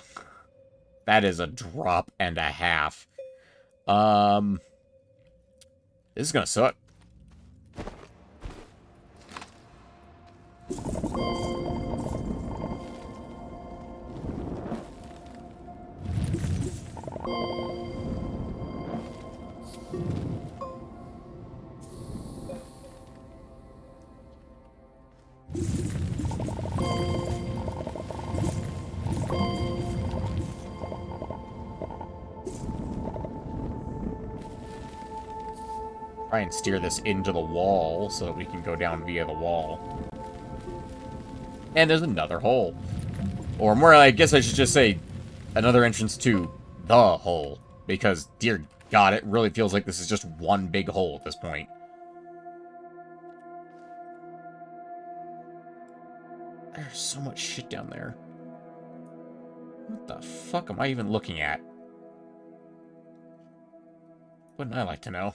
That is a drop and a half. This is gonna suck. Try and steer this into the wall so that we can go down via the wall. And there's another hole. Or more, I guess I should just say, another entrance to the hole. Because, dear God, it really feels like this is just one big hole at this point. There's so much shit down there. What the fuck am I even looking at? Wouldn't I like to know?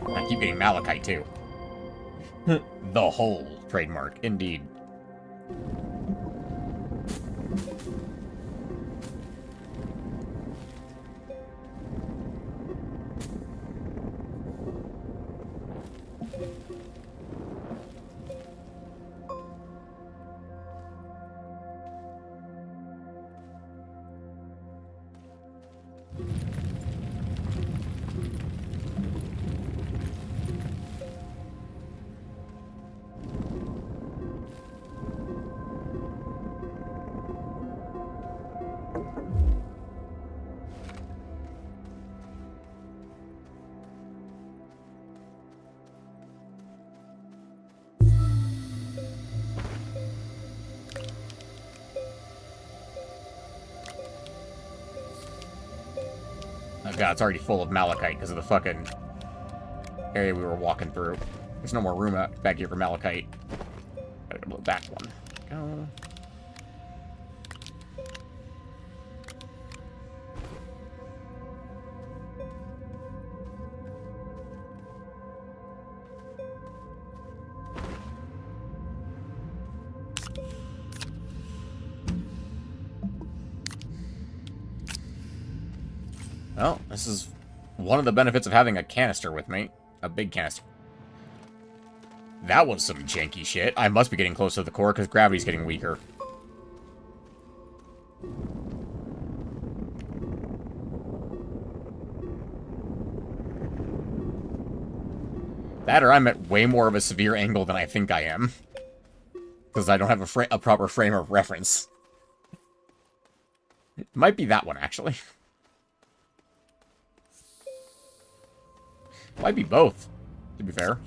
I keep getting malachite, too. The hole, trademark, indeed. Oh god, it's already full of malachite because of the fucking area we were walking through. There's no more room back here for malachite. Gotta go to the back one. Go. Well, this is one of the benefits of having a canister with me. A big canister. That was some janky shit. I must be getting close to the core because gravity's getting weaker. That or I'm at way more of a severe angle than I think I am. Because I don't have a proper frame of reference. It might be that one, actually. Might be both, to be fair.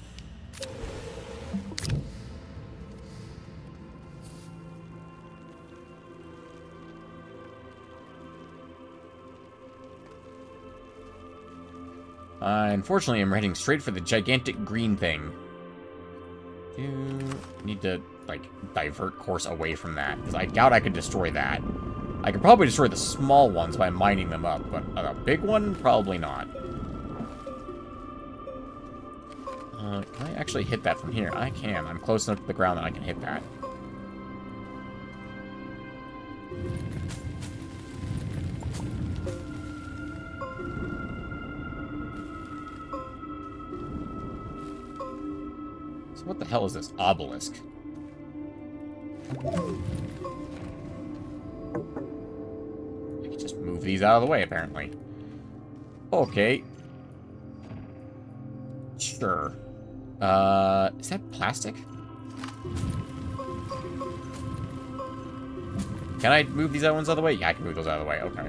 Unfortunately, I'm heading straight for the gigantic green thing. Need to, like, divert course away from that, because I doubt I could destroy that. I could probably destroy the small ones by mining them up, but a big one, probably not. Can I actually hit that from here? I can. I'm close enough to the ground that I can hit that. So what the hell is this obelisk? I can just move these out of the way, apparently. Okay. Sure. Is that plastic? Can I move these other ones out of the way? Yeah, I can move those out of the way. Okay.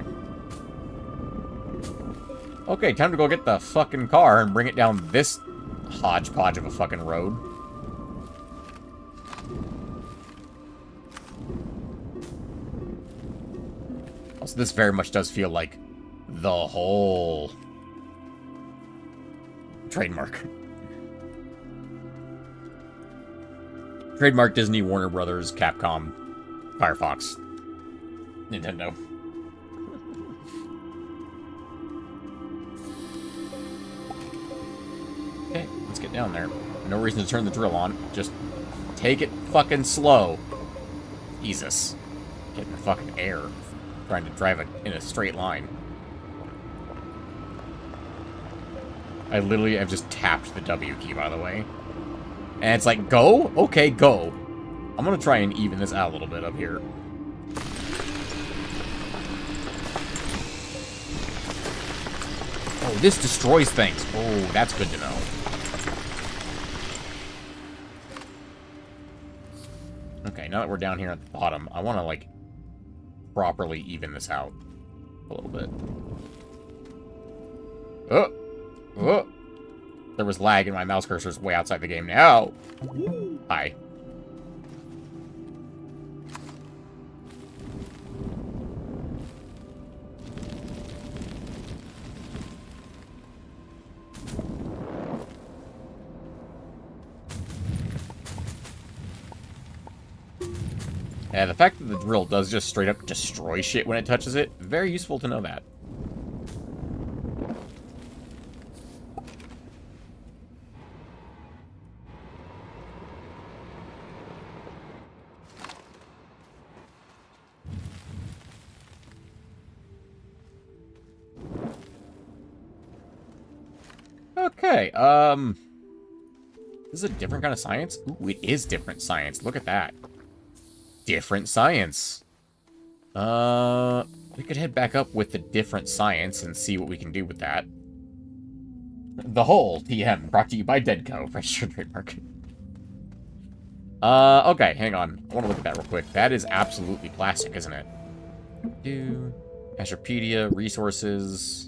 Okay, time to go get the fucking car and bring it down this hodgepodge of a fucking road. Also, this very much does feel like the whole trademark. Trademark Disney, Warner Brothers, Capcom, Firefox, Nintendo. Okay, let's get down there. No reason to turn the drill on. Just take it fucking slow. Jesus. Getting the fucking air. Trying to drive it in a straight line. I literally have just tapped the W key, by the way. And it's like, go? Okay, go. I'm gonna try and even this out a little bit up here. Oh, this destroys things. Oh, that's good to know. Okay, now that we're down here at the bottom, I want to, like, properly even this out a little bit. Oh! Oh! There was lag and my mouse cursor's way outside the game now. Hi. Yeah, the fact that the drill does just straight up destroy shit when it touches it, very useful to know that. Okay, this is a different kind of science? Ooh, it is different science. Look at that. Different science. We could head back up with the different science and see what we can do with that. The Whole TM, brought to you by Deadco, registered trademark. Okay, hang on. I want to look at that real quick. That is absolutely plastic, isn't it? Astropedia, resources.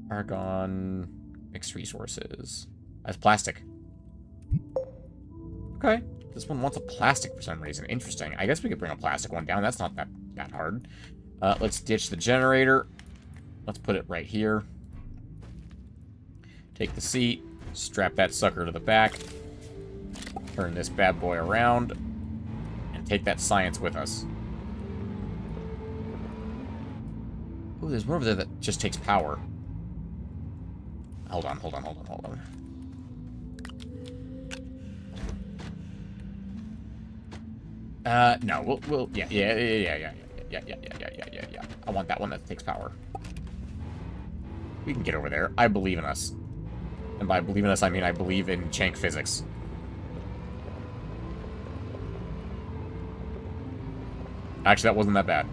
Argon, mixed resources. That's plastic. Okay. This one wants a plastic for some reason. Interesting. I guess we could bring a plastic one down. That's not that hard. Let's ditch the generator. Let's put it right here. Take the seat. Strap that sucker to the back. Turn this bad boy around. And take that science with us. Ooh, there's one over there that just takes power. Hold on. No, we'll, yeah. I want that one that takes power. We can get over there. I believe in us. And by believe in us, I mean I believe in Chank physics. Actually, that wasn't that bad.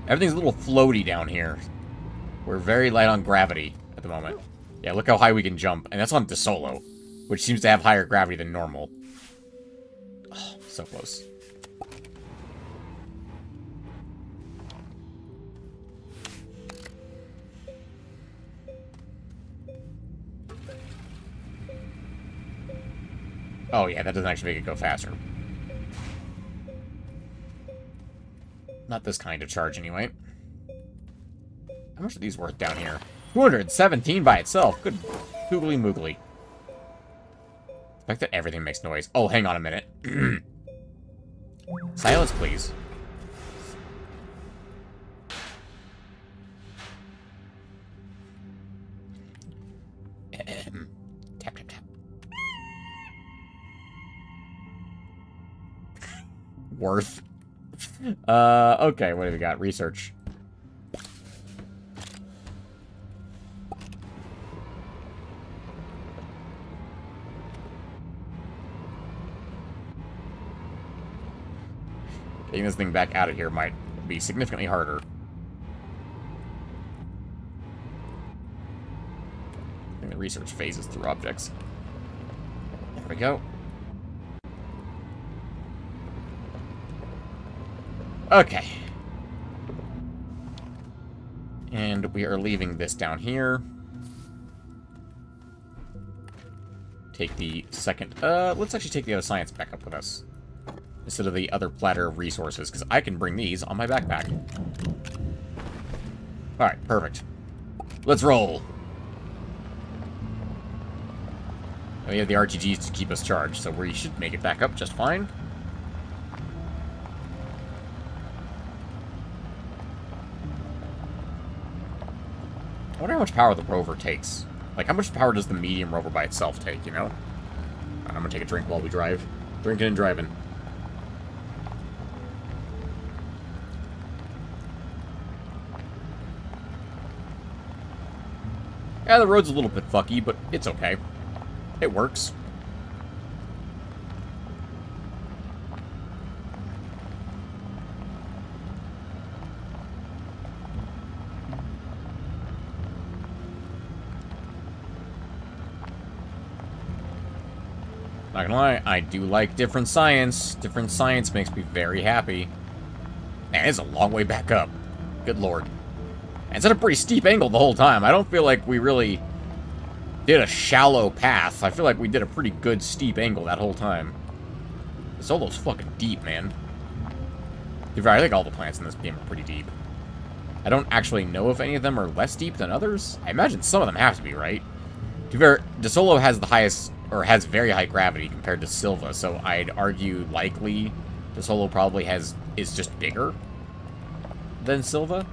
Everything's a little floaty down here. We're very light on gravity at the moment. Yeah, look how high we can jump. And that's on DeSolo, which seems to have higher gravity than normal. Oh, so close. Oh, yeah, that doesn't actually make it go faster. Not this kind of charge, anyway. How much are these worth down here? 217 by itself. Good googly moogly. The fact that everything makes noise. Oh, hang on a minute. Silence, please. Tap, tap, tap. Worth. Okay, what have we got? Research. Getting this thing back out of here might be significantly harder. I think the research phases through objects. There we go. Okay. And we are leaving this down here. Take the second... let's actually take the other science back up with us. Instead of the other platter of resources, because I can bring these on my backpack. Alright, perfect. Let's roll. And we have the RTGs to keep us charged, so we should make it back up just fine. I wonder how much power the rover takes. Like, how much power does the medium rover by itself take, you know? I'm gonna take a drink while we drive. Drinking and driving. Yeah, the road's a little bit fucky, but it's okay. It works. Not gonna lie, I do like different science. Different science makes me very happy. Man, it's a long way back up. Good lord. And it's at a pretty steep angle the whole time. I don't feel like we really did a shallow path. I feel like we did a pretty good steep angle that whole time. Solo's fucking deep, man. To be fair, I think all the plants in this game are pretty deep. I don't actually know if any of them are less deep than others. I imagine some of them have to be, right? To be fair, DeSolo has the highest, or has very high gravity compared to Silva, so I'd argue likely DeSolo probably is just bigger than Silva.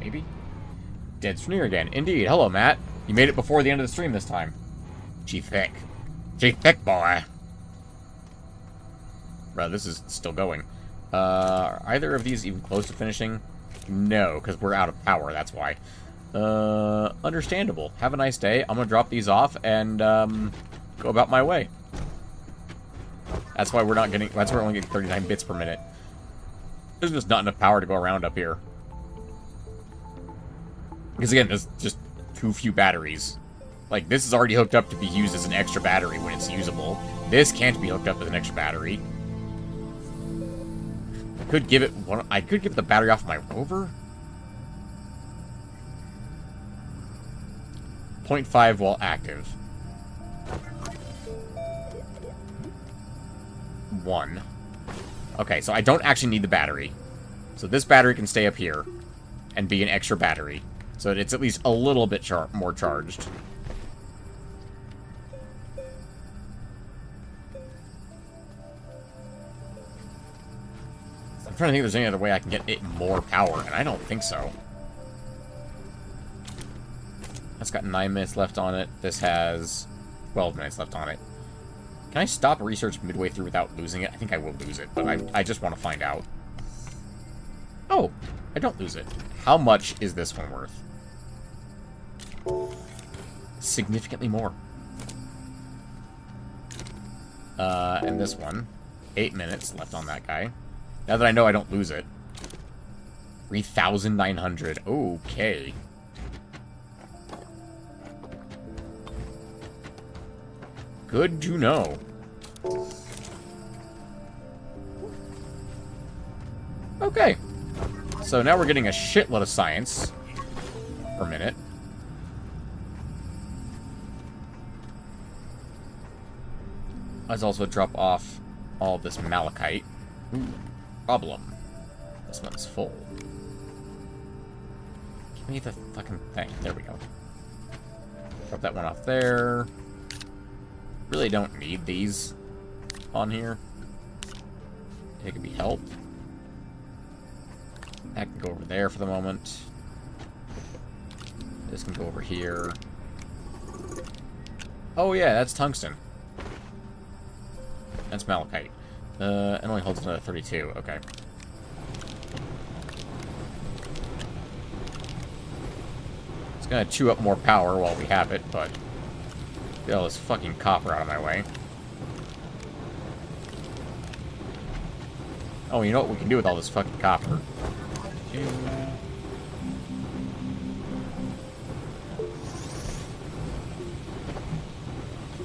Maybe? Dead Astroneer again. Indeed. Hello, Matt. You made it before the end of the stream this time. Gee thick. Gee thick, boy. Bro, this is still going. Are either of these even close to finishing? No, because we're out of power, that's why. Understandable. Have a nice day. I'm gonna drop these off and, go about my way. That's why we're not getting... That's why we're only getting 39 bits per minute. There's just not enough power to go around up here. Because again, there's just too few batteries. Like, this is already hooked up to be used as an extra battery when it's usable. This can't be hooked up as an extra battery. I could give it one... I could give the battery off my rover? 0.5 while active. 1. Okay, so I don't actually need the battery. So this battery can stay up here and be an extra battery. So that it's at least a little bit more charged. I'm trying to think if there's any other way I can get it more power, and I don't think so. That's got 9 minutes left on it. This has 12 minutes left on it. Can I stop research midway through without losing it? I think I will lose it, but I just want to find out. Oh, I don't lose it. How much is this one worth? Significantly more. And this one. 8 minutes left on that guy. Now that I know I don't lose it. 3,900. Okay. Good to know. Okay. So now we're getting a shitload of science per minute. Let's also drop off all this malachite. Ooh, problem. This one's full. Give me the fucking thing. There we go. Drop that one off there. Really don't need these on here. It could be help. That can go over there for the moment. This can go over here. Oh yeah, that's tungsten. That's malachite. It only holds another 32. Okay. It's gonna chew up more power while we have it, but get all this fucking copper out of my way. Oh, you know what we can do with all this fucking copper?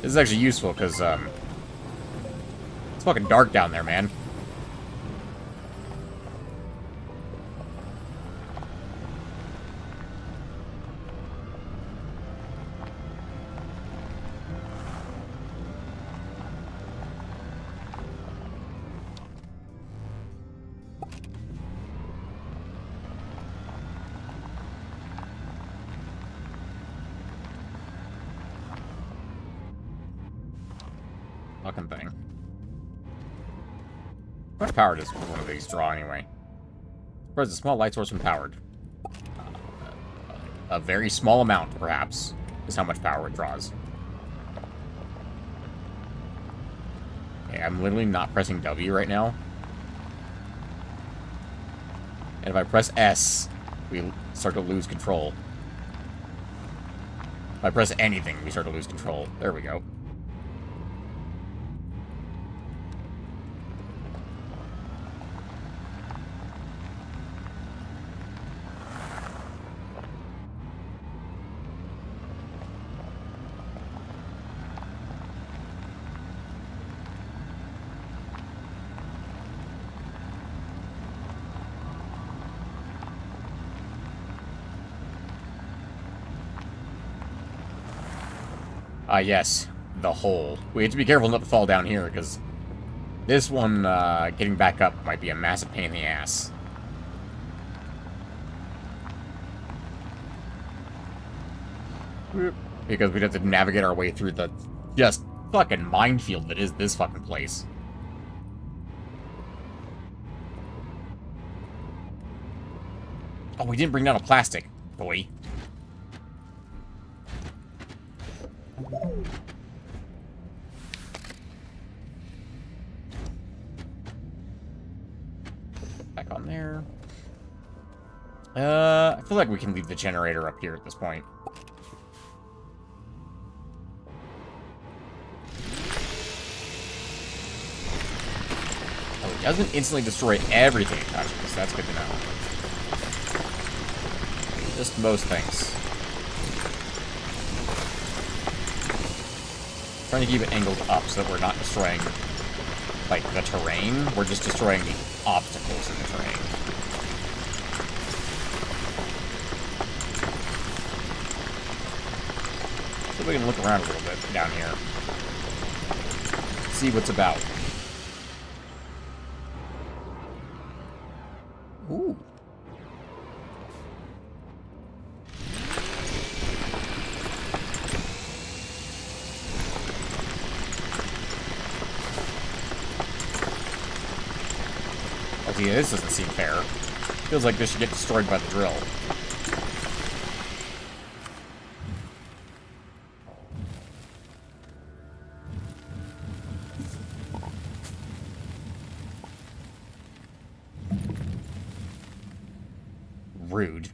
This is actually useful, because, it's fucking dark down there, man. Fucking thing. How much power does one of these draw anyway? Where's a small light source when powered? A very small amount, perhaps, is how much power it draws. Okay, I'm literally not pressing W right now. And if I press S, we start to lose control. If I press anything, we start to lose control. There we go. Yes, the hole. We have to be careful not to fall down here, because this one, getting back up might be a massive pain in the ass. Because we'd have to navigate our way through the just fucking minefield that is this fucking place. Oh, we didn't bring down a plastic, boy. Back on there. I feel like we can leave the generator up here at this point. Oh, it doesn't instantly destroy everything it touches. That's good to know. Just most things. Trying to keep it angled up so that we're not destroying, like, the terrain. We're just destroying the obstacles in the terrain. So we can look around a little bit down here. See what's about. Ooh. Yeah, this doesn't seem fair. Feels like this should get destroyed by the drill. Rude.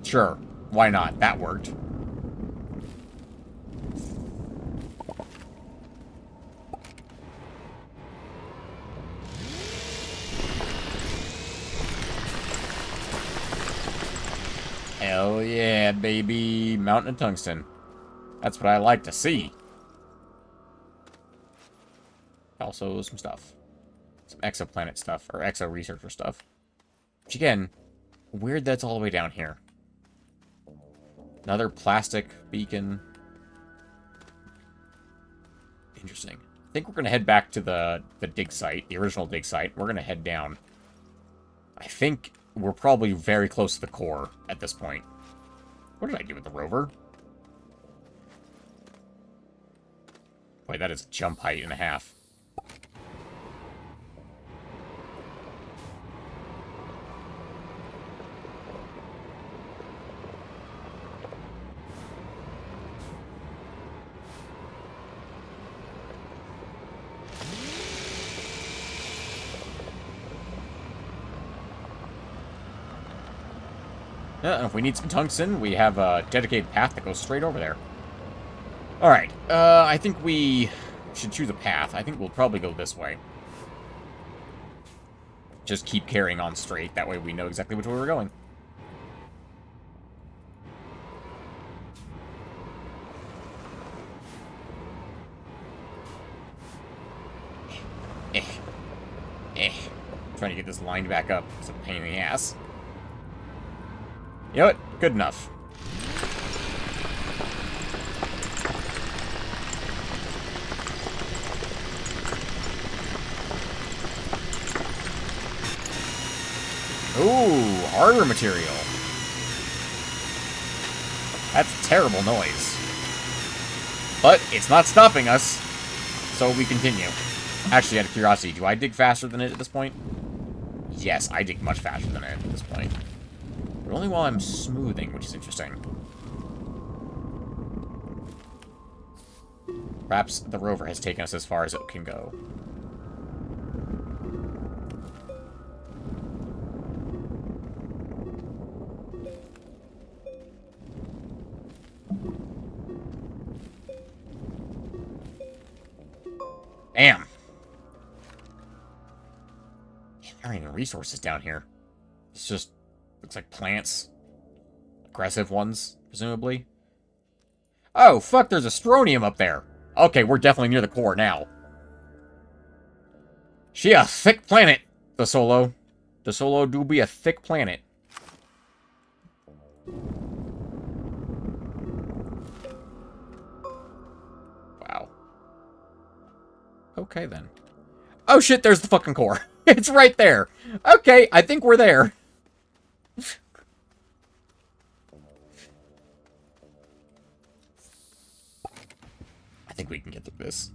Sure, why not? That worked. Hell yeah, baby. Mountain of tungsten. That's what I like to see. Also, some stuff. Some exoplanet stuff, or exo-researcher stuff. Which, again, weird that's all the way down here. Another plastic beacon. Interesting. I think we're going to head back to the dig site, the original dig site. We're going to head down. I think we're probably very close to the core at this point. What did I do with the rover? Wait, that is jump height and a half. And if we need some tungsten, we have a dedicated path that goes straight over there. Alright, I think we should choose a path. I think we'll probably go this way. Just keep carrying on straight. That way we know exactly which way we're going. Trying to get this lined back up. It's a pain in the ass. You know what? Good enough. Ooh, harder material. That's a terrible noise. But it's not stopping us, so we continue. Actually, out of curiosity, do I dig faster than it at this point? Yes, I dig much faster than it at this point. But only while I'm smoothing, which is interesting. Perhaps the rover has taken us as far as it can go. Damn. There aren't even resources down here. It's just, looks like plants. Aggressive ones, presumably. Oh, fuck, there's Astronium up there. Okay, we're definitely near the core now. She a thick planet, the Solo. The Solo do be a thick planet. Wow. Okay, then. Oh, shit, there's the fucking core. It's right there. Okay, I think we're there. I think we can get through this.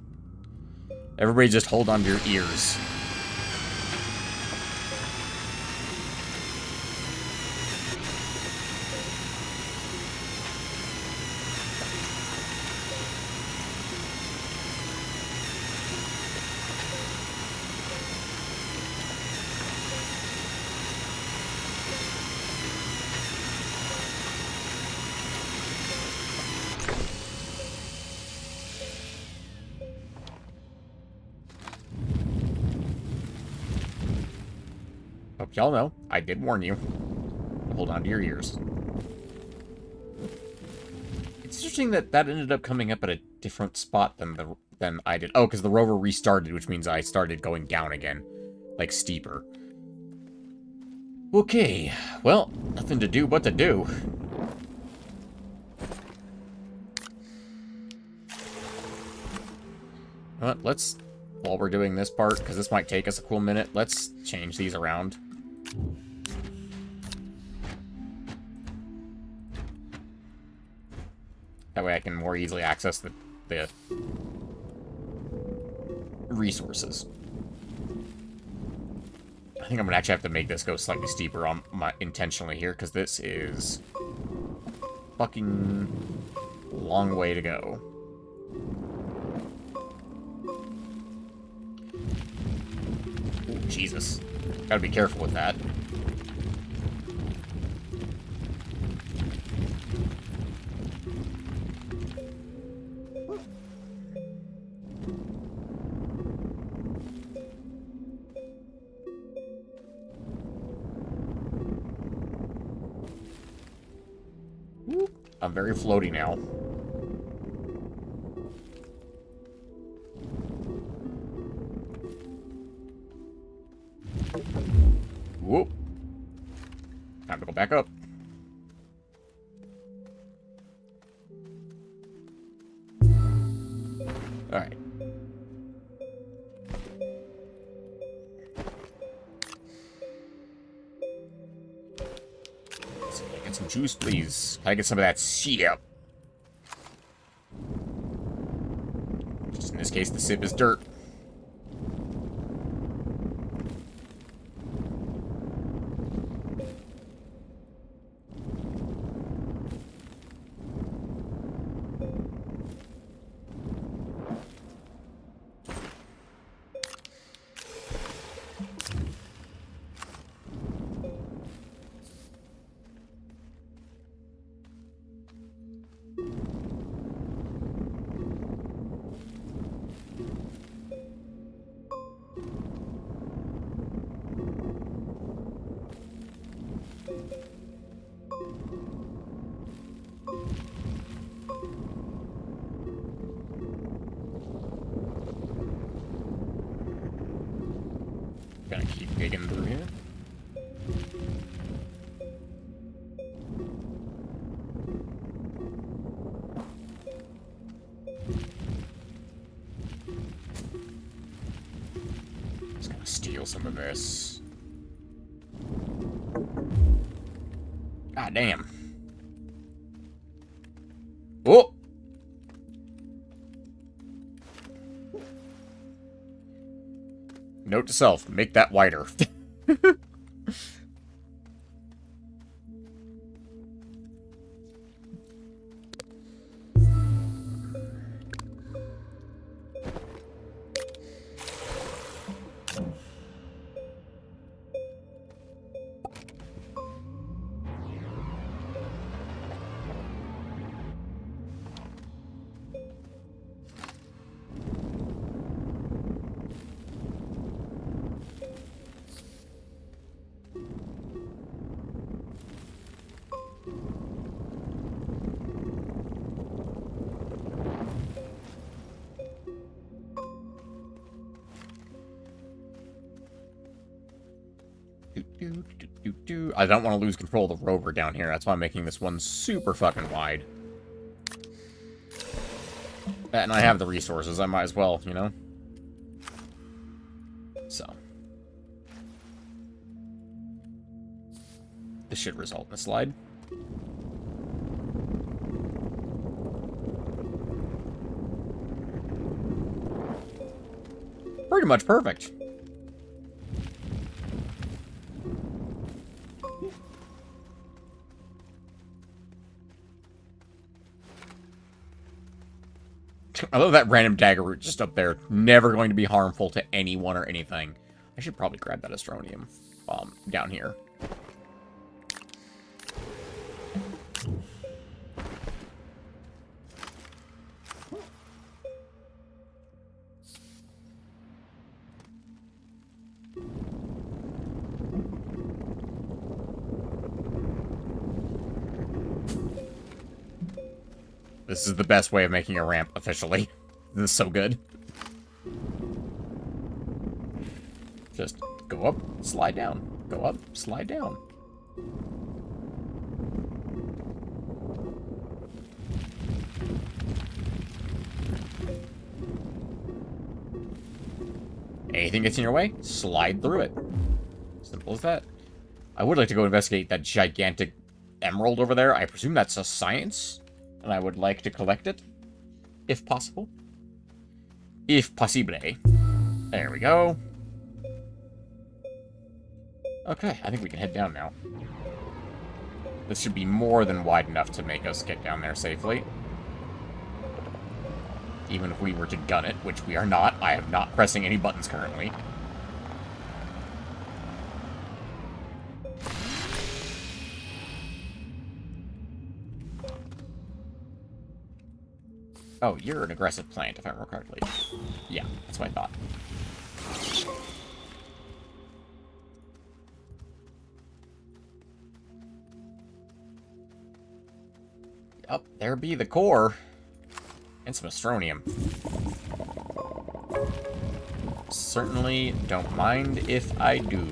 Everybody just hold on to your ears. Hope y'all know, I did warn you. Hold on to your ears. It's interesting that that ended up coming up at a different spot than I did. Oh, because the rover restarted, which means I started going down again. Like, steeper. Okay, well, nothing to do but to do. But let's, while we're doing this part, because this might take us a cool minute, let's change these around. That way I can more easily access the resources. I think I'm gonna actually have to make this go slightly steeper on intentionally here, because this is fucking long way to go. Ooh, Jesus. Gotta be careful with that. I'm very floaty now. Whoop. Time to go back up. Alright. Juice, please. Can I get some of that sip? Just in this case, the sip is dirt. Gonna keep digging through here. Just gonna steal some of this. God damn. Oh! Note to self, make that wider. I don't want to lose control of the rover down here. That's why I'm making this one super fucking wide. And I have the resources. I might as well, you know? So. This should result in a slide. Pretty much perfect. I love that random dagger root just up there. Never going to be harmful to anyone or anything. I should probably grab that Astronium down here. This is the best way of making a ramp, officially. This is so good. Just go up, slide down. Go up, slide down. Anything gets in your way, slide through it. Simple as that. I would like to go investigate that gigantic emerald over there. I presume that's a science. And I would like to collect it, if possible. If possible. There we go. Okay, I think we can head down now. This should be more than wide enough to make us get down there safely. Even if we were to gun it, which we are not. I am not pressing any buttons currently. Oh, you're an aggressive plant, if I remember correctly. Yeah, that's what I thought. Yup, there be the core. And some Astronium. Certainly don't mind if I do.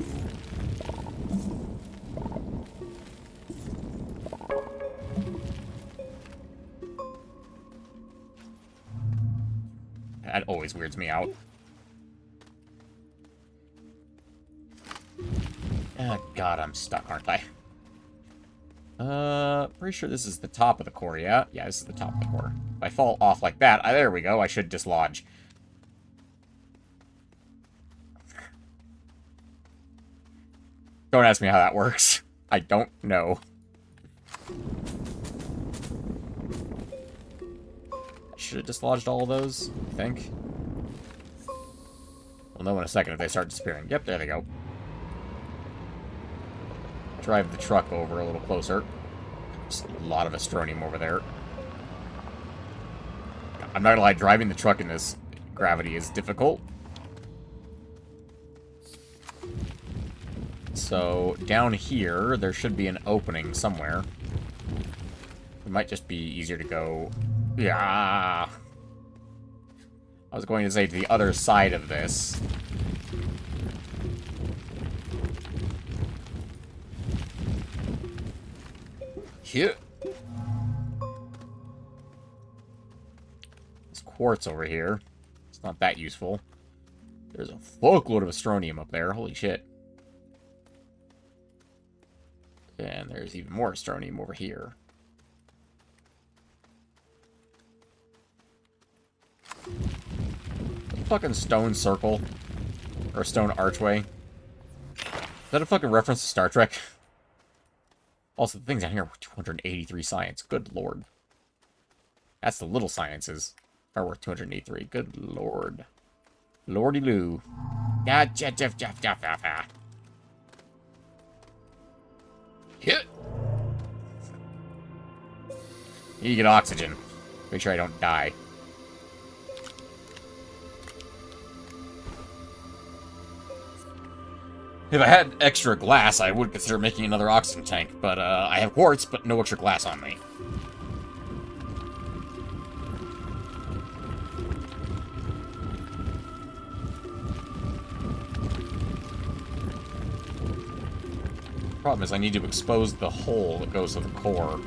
That always weirds me out. Oh, God, I'm stuck, aren't I? Pretty sure this is the top of the core, yeah? Yeah, this is the top of the core. If I fall off like that, there we go, I should dislodge. Don't ask me how that works. I don't know. Should have dislodged all of those, I think. We'll know in a second if they start disappearing. Yep, there they go. Drive the truck over a little closer. There's a lot of Astronium over there. I'm not gonna lie, driving the truck in this gravity is difficult. So, down here, there should be an opening somewhere. It might just be easier to go... Yeah. I was going to say to the other side of this. Here. There's quartz over here. It's not that useful. There's a fuckload of Astronium up there. Holy shit. And there's even more Astronium over here. A fucking stone circle. Or stone archway. Is that a fucking reference to Star Trek? Also, the things down here were 283 science. Good lord. That's the little sciences are worth 283. Good lord. Lordy-loo. Yeah, Jeff. Hit. You get oxygen. Make sure I don't die. If I had extra glass, I would consider making another oxygen tank, but I have quartz, but no extra glass on me. Problem is I need to expose the hole that goes to the core,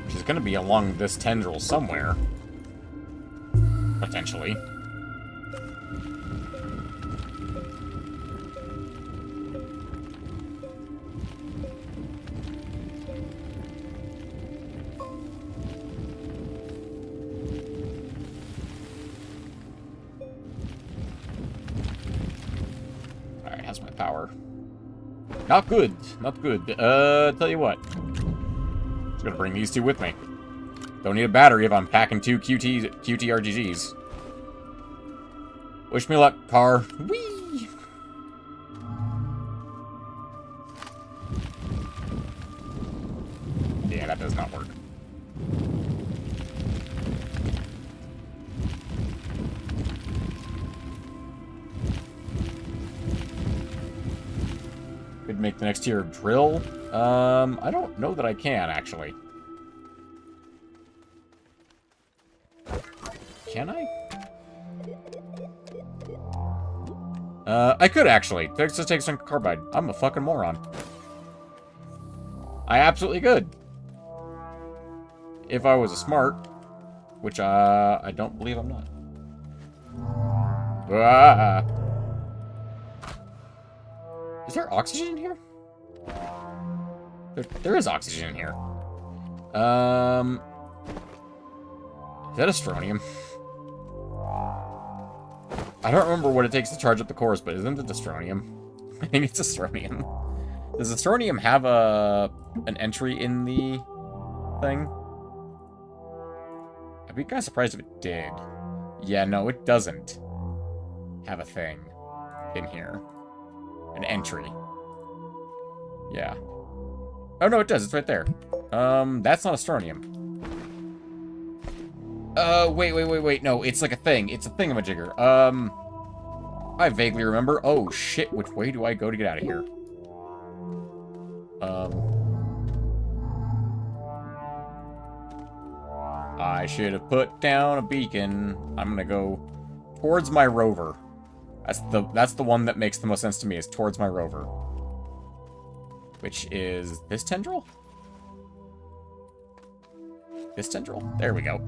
which is going to be along this tendril somewhere, potentially. Alright, how's my power? Not good. Not good. Tell you what. Just gonna bring these two with me. Don't need a battery if I'm packing two QT RGGs. Wish me luck, car. Whee! Yeah, that does not work. Could make the next tier drill. I don't know that I can, actually. Can I? I could, actually. Let's just take some carbide. I'm a fucking moron. I absolutely could. If I was a smart. Which, I don't believe I'm not. Ah. Is there oxygen in here? There is oxygen in here. Is that Astronium? I don't remember what it takes to charge up the cores, but isn't it Astronium? I think it's Astronium. Does Astronium have an entry in the thing? I'd be kind of surprised if it did. Yeah, no, it doesn't have a thing in here. An entry. Yeah. Oh, no, it does. It's right there. That's not Astronium. Wait. No, it's like a thing. It's a thingamajigger. I vaguely remember. Oh, shit. Which way do I go to get out of here? I should have put down a beacon. I'm gonna go towards my rover. That's the one that makes the most sense to me, is towards my rover. Which is this tendril? This tendril? There we go.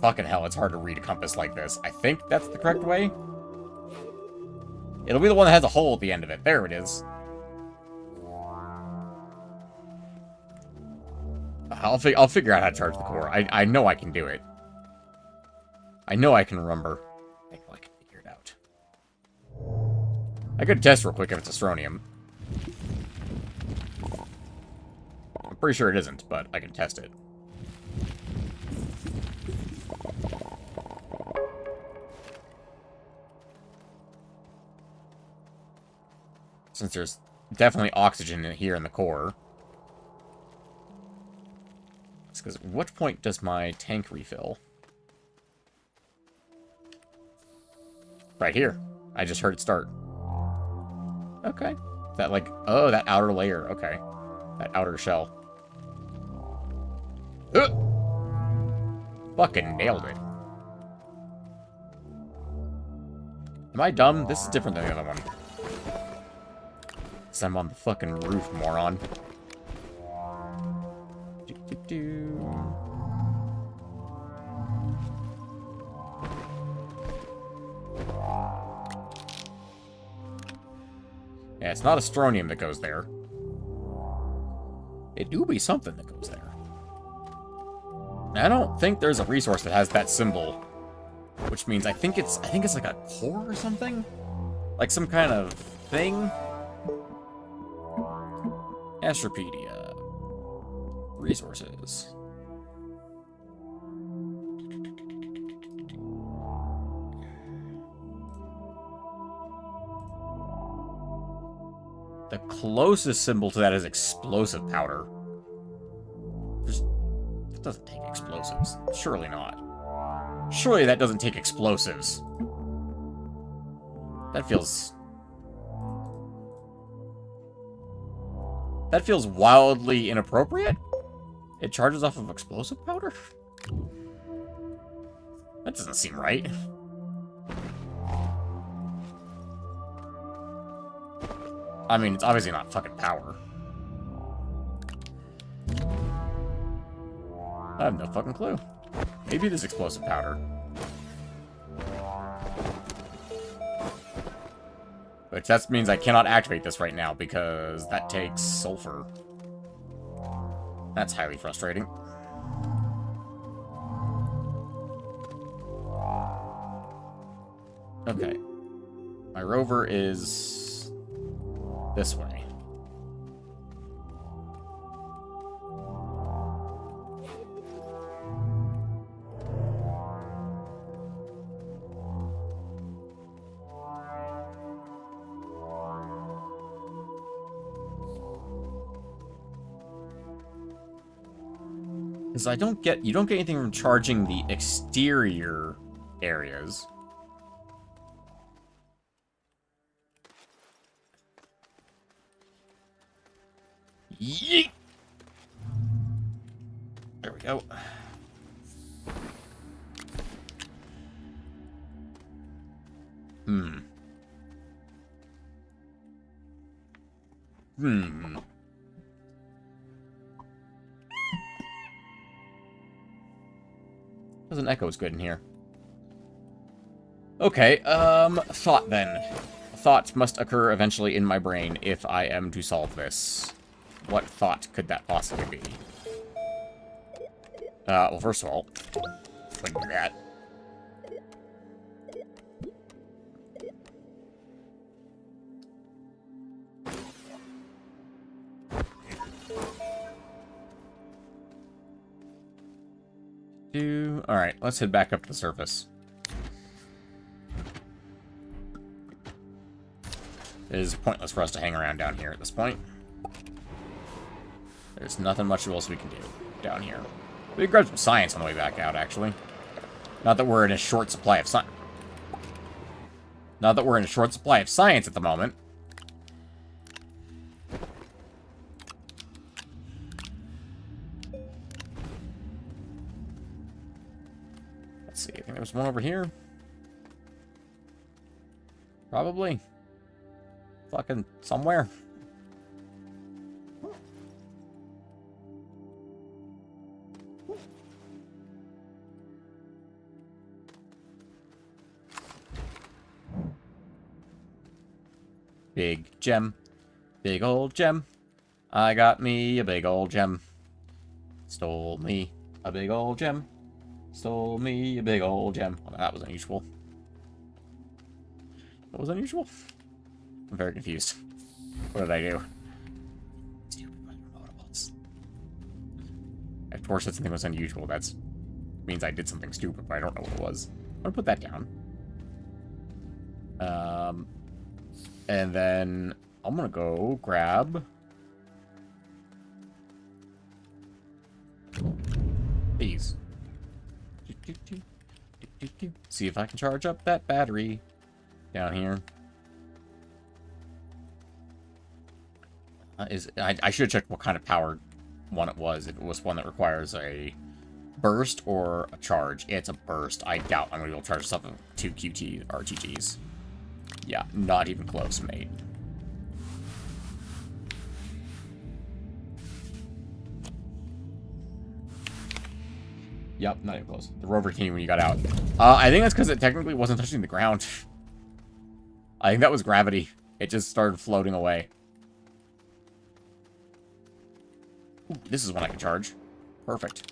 Fucking hell, it's hard to read a compass like this. I think that's the correct way. It'll be the one that has a hole at the end of it. There it is. I'll figure out how to charge the core. I know I can do it. I know I can remember. I know I can figure it out. I could test real quick if it's Astronium. I'm pretty sure it isn't, but I can test it. Since there's definitely oxygen in here in the core. It's because at what point does my tank refill? Right here. I just heard it start. Okay. That like, oh, that outer layer. Okay. That outer shell. Fucking nailed it. Am I dumb? This is different than the other one. So I'm on the fucking roof, moron. Yeah, it's not Astronium that goes there. It do be something that goes there. I don't think there's a resource that has that symbol, which means I think it's like a core or something, like some kind of thing. Astropedia. Resources. The closest symbol to that is explosive powder. That doesn't take explosives. Surely not. Surely that doesn't take explosives. That feels wildly inappropriate. It charges off of explosive powder? That doesn't seem right. I mean, it's obviously not fucking power. I have no fucking clue. Maybe it is explosive powder. Which that means I cannot activate this right now because that takes sulfur. That's highly frustrating. Okay. My rover is this way. Because you don't get anything from charging the exterior areas. Yeet! There we go. Doesn't echo as good in here. Okay, thought then. Thoughts must occur eventually in my brain if I am to solve this. What thought could that possibly be? Well, first of all, couldn't do that. Alright, let's head back up to the surface. It is pointless for us to hang around down here at this point. There's nothing much else we can do down here. We can grab some science on the way back out, actually. Not that we're in a short supply of science. Not that we're in a short supply of science at the moment. Let's see, I think there's one over here. Probably. Fucking somewhere. Big gem. Big old gem. I got me a big old gem. Stole me a big old gem. Stole me a big old gem. Well, that was unusual. That was unusual? I'm very confused. What did I do? Stupid, I don't know what it was. Of course, if something was unusual, that means I did something stupid, but I don't know what it was. I'm gonna put that down. And then I'm gonna go grab these. See if I can charge up that battery down here. I should have checked what kind of powered one it was. If it was one that requires a burst or a charge. It's a burst. I doubt I'm going to be able to charge this up with 2 QT RTGs. Yeah, not even close, mate. Yep, not even close. The rover came when you got out. I think that's because it technically wasn't touching the ground. I think that was gravity. It just started floating away. Ooh, this is one I can charge. Perfect.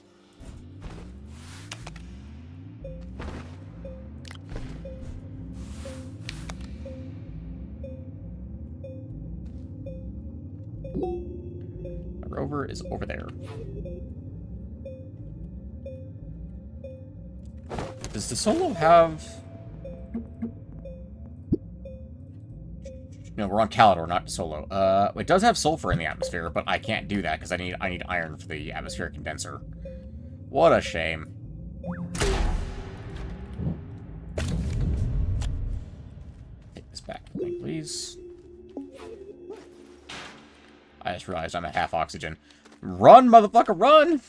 The rover is over there. Does the Solo have... No, we're on Calidor, not Solo. It does have sulfur in the atmosphere, but I can't do that because I need iron for the atmospheric condenser. What a shame. Take this back, please. I just realized I'm at half oxygen. Run, motherfucker, run!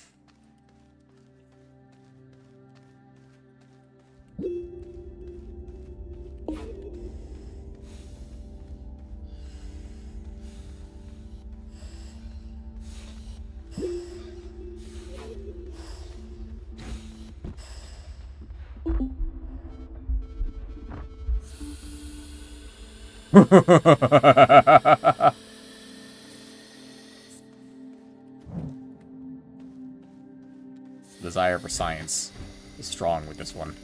Desire for science is strong with this one.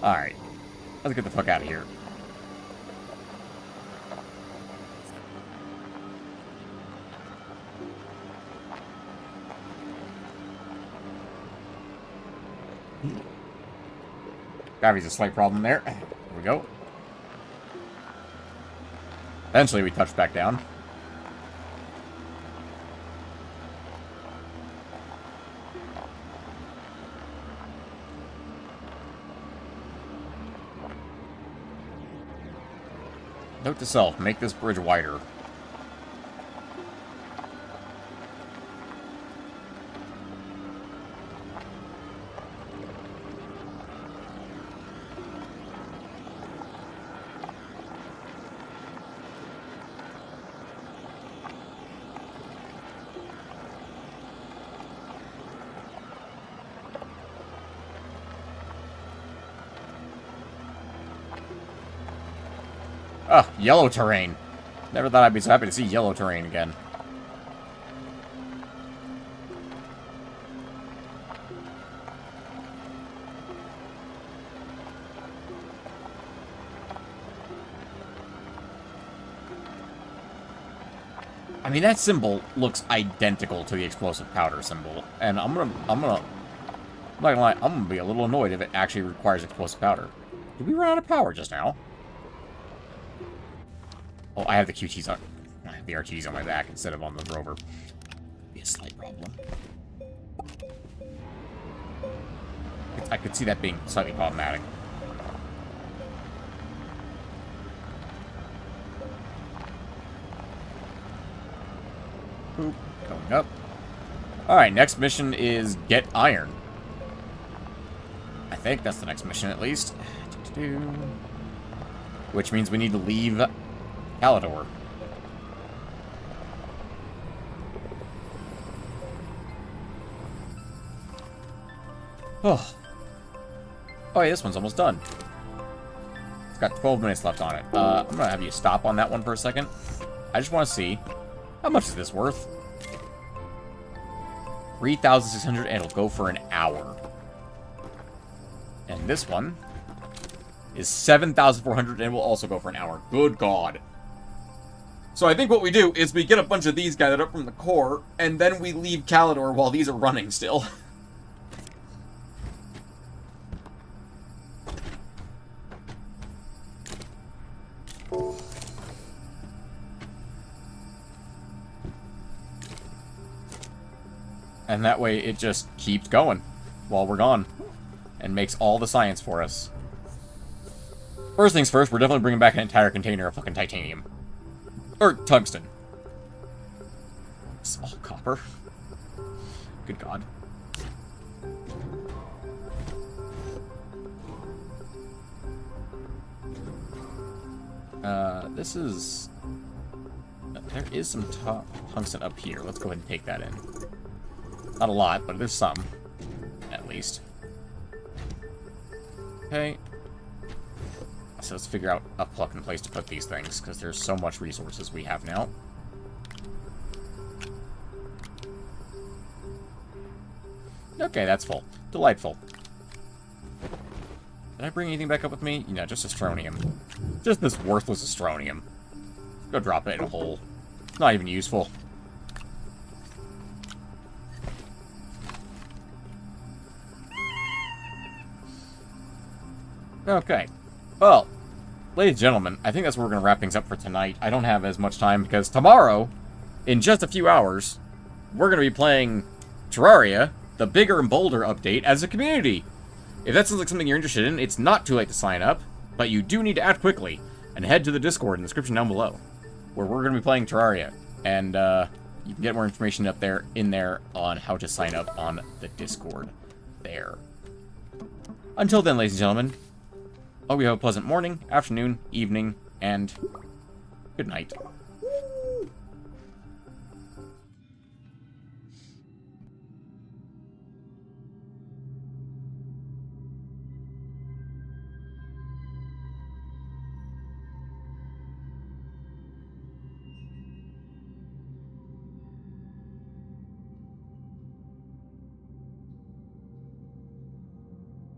Alright. Let's get the fuck out of here. Gravity's a slight problem there. There we go. Eventually we touch back down. Note to self, make this bridge wider. Oh, yellow terrain. Never thought I'd be so happy to see yellow terrain again. I mean, that symbol looks identical to the explosive powder symbol, and I'm not gonna lie, I'm gonna be a little annoyed if it actually requires explosive powder. Did we run out of power just now? Oh, I have the QTs on. I have the RTs on my back instead of on the rover. Be a slight problem. I could see that being slightly problematic. Boop. Going up. Alright, next mission is get iron. I think that's the next mission, at least. Which means we need to leave Calidor. Oh. Oh, yeah, this one's almost done. It's got 12 minutes left on it. I'm gonna have you stop on that one for a second. I just want to see, how much is this worth? 3,600, and it'll go for an hour. And this one is 7,400, and will also go for an hour. Good God. So I think what we do is we get a bunch of these gathered up from the core, and then we leave Calidor while these are running still. And that way it just keeps going while we're gone. And makes all the science for us. First things first, we're definitely bringing back an entire container of fucking titanium. Or tungsten. It's all copper. Good God. This is... There is some tungsten up here. Let's go ahead and take that in. Not a lot, but there's some. At least. Okay. So let's figure out a fucking place to put these things, because there's so much resources we have now. Okay, that's full. Delightful. Did I bring anything back up with me? No, just astronium. Just this worthless astronium. Go drop it in a hole. It's not even useful. Okay. Well, ladies and gentlemen, I think that's where we're going to wrap things up for tonight. I don't have as much time because tomorrow, in just a few hours, we're going to be playing Terraria, the bigger and bolder update, as a community. If that sounds like something you're interested in, it's not too late to sign up, but you do need to act quickly and head to the Discord in the description down below, where we're going to be playing Terraria. And you can get more information up there, on how to sign up on the Discord there. Until then, ladies and gentlemen, I hope you have a pleasant morning, afternoon, evening, and good night.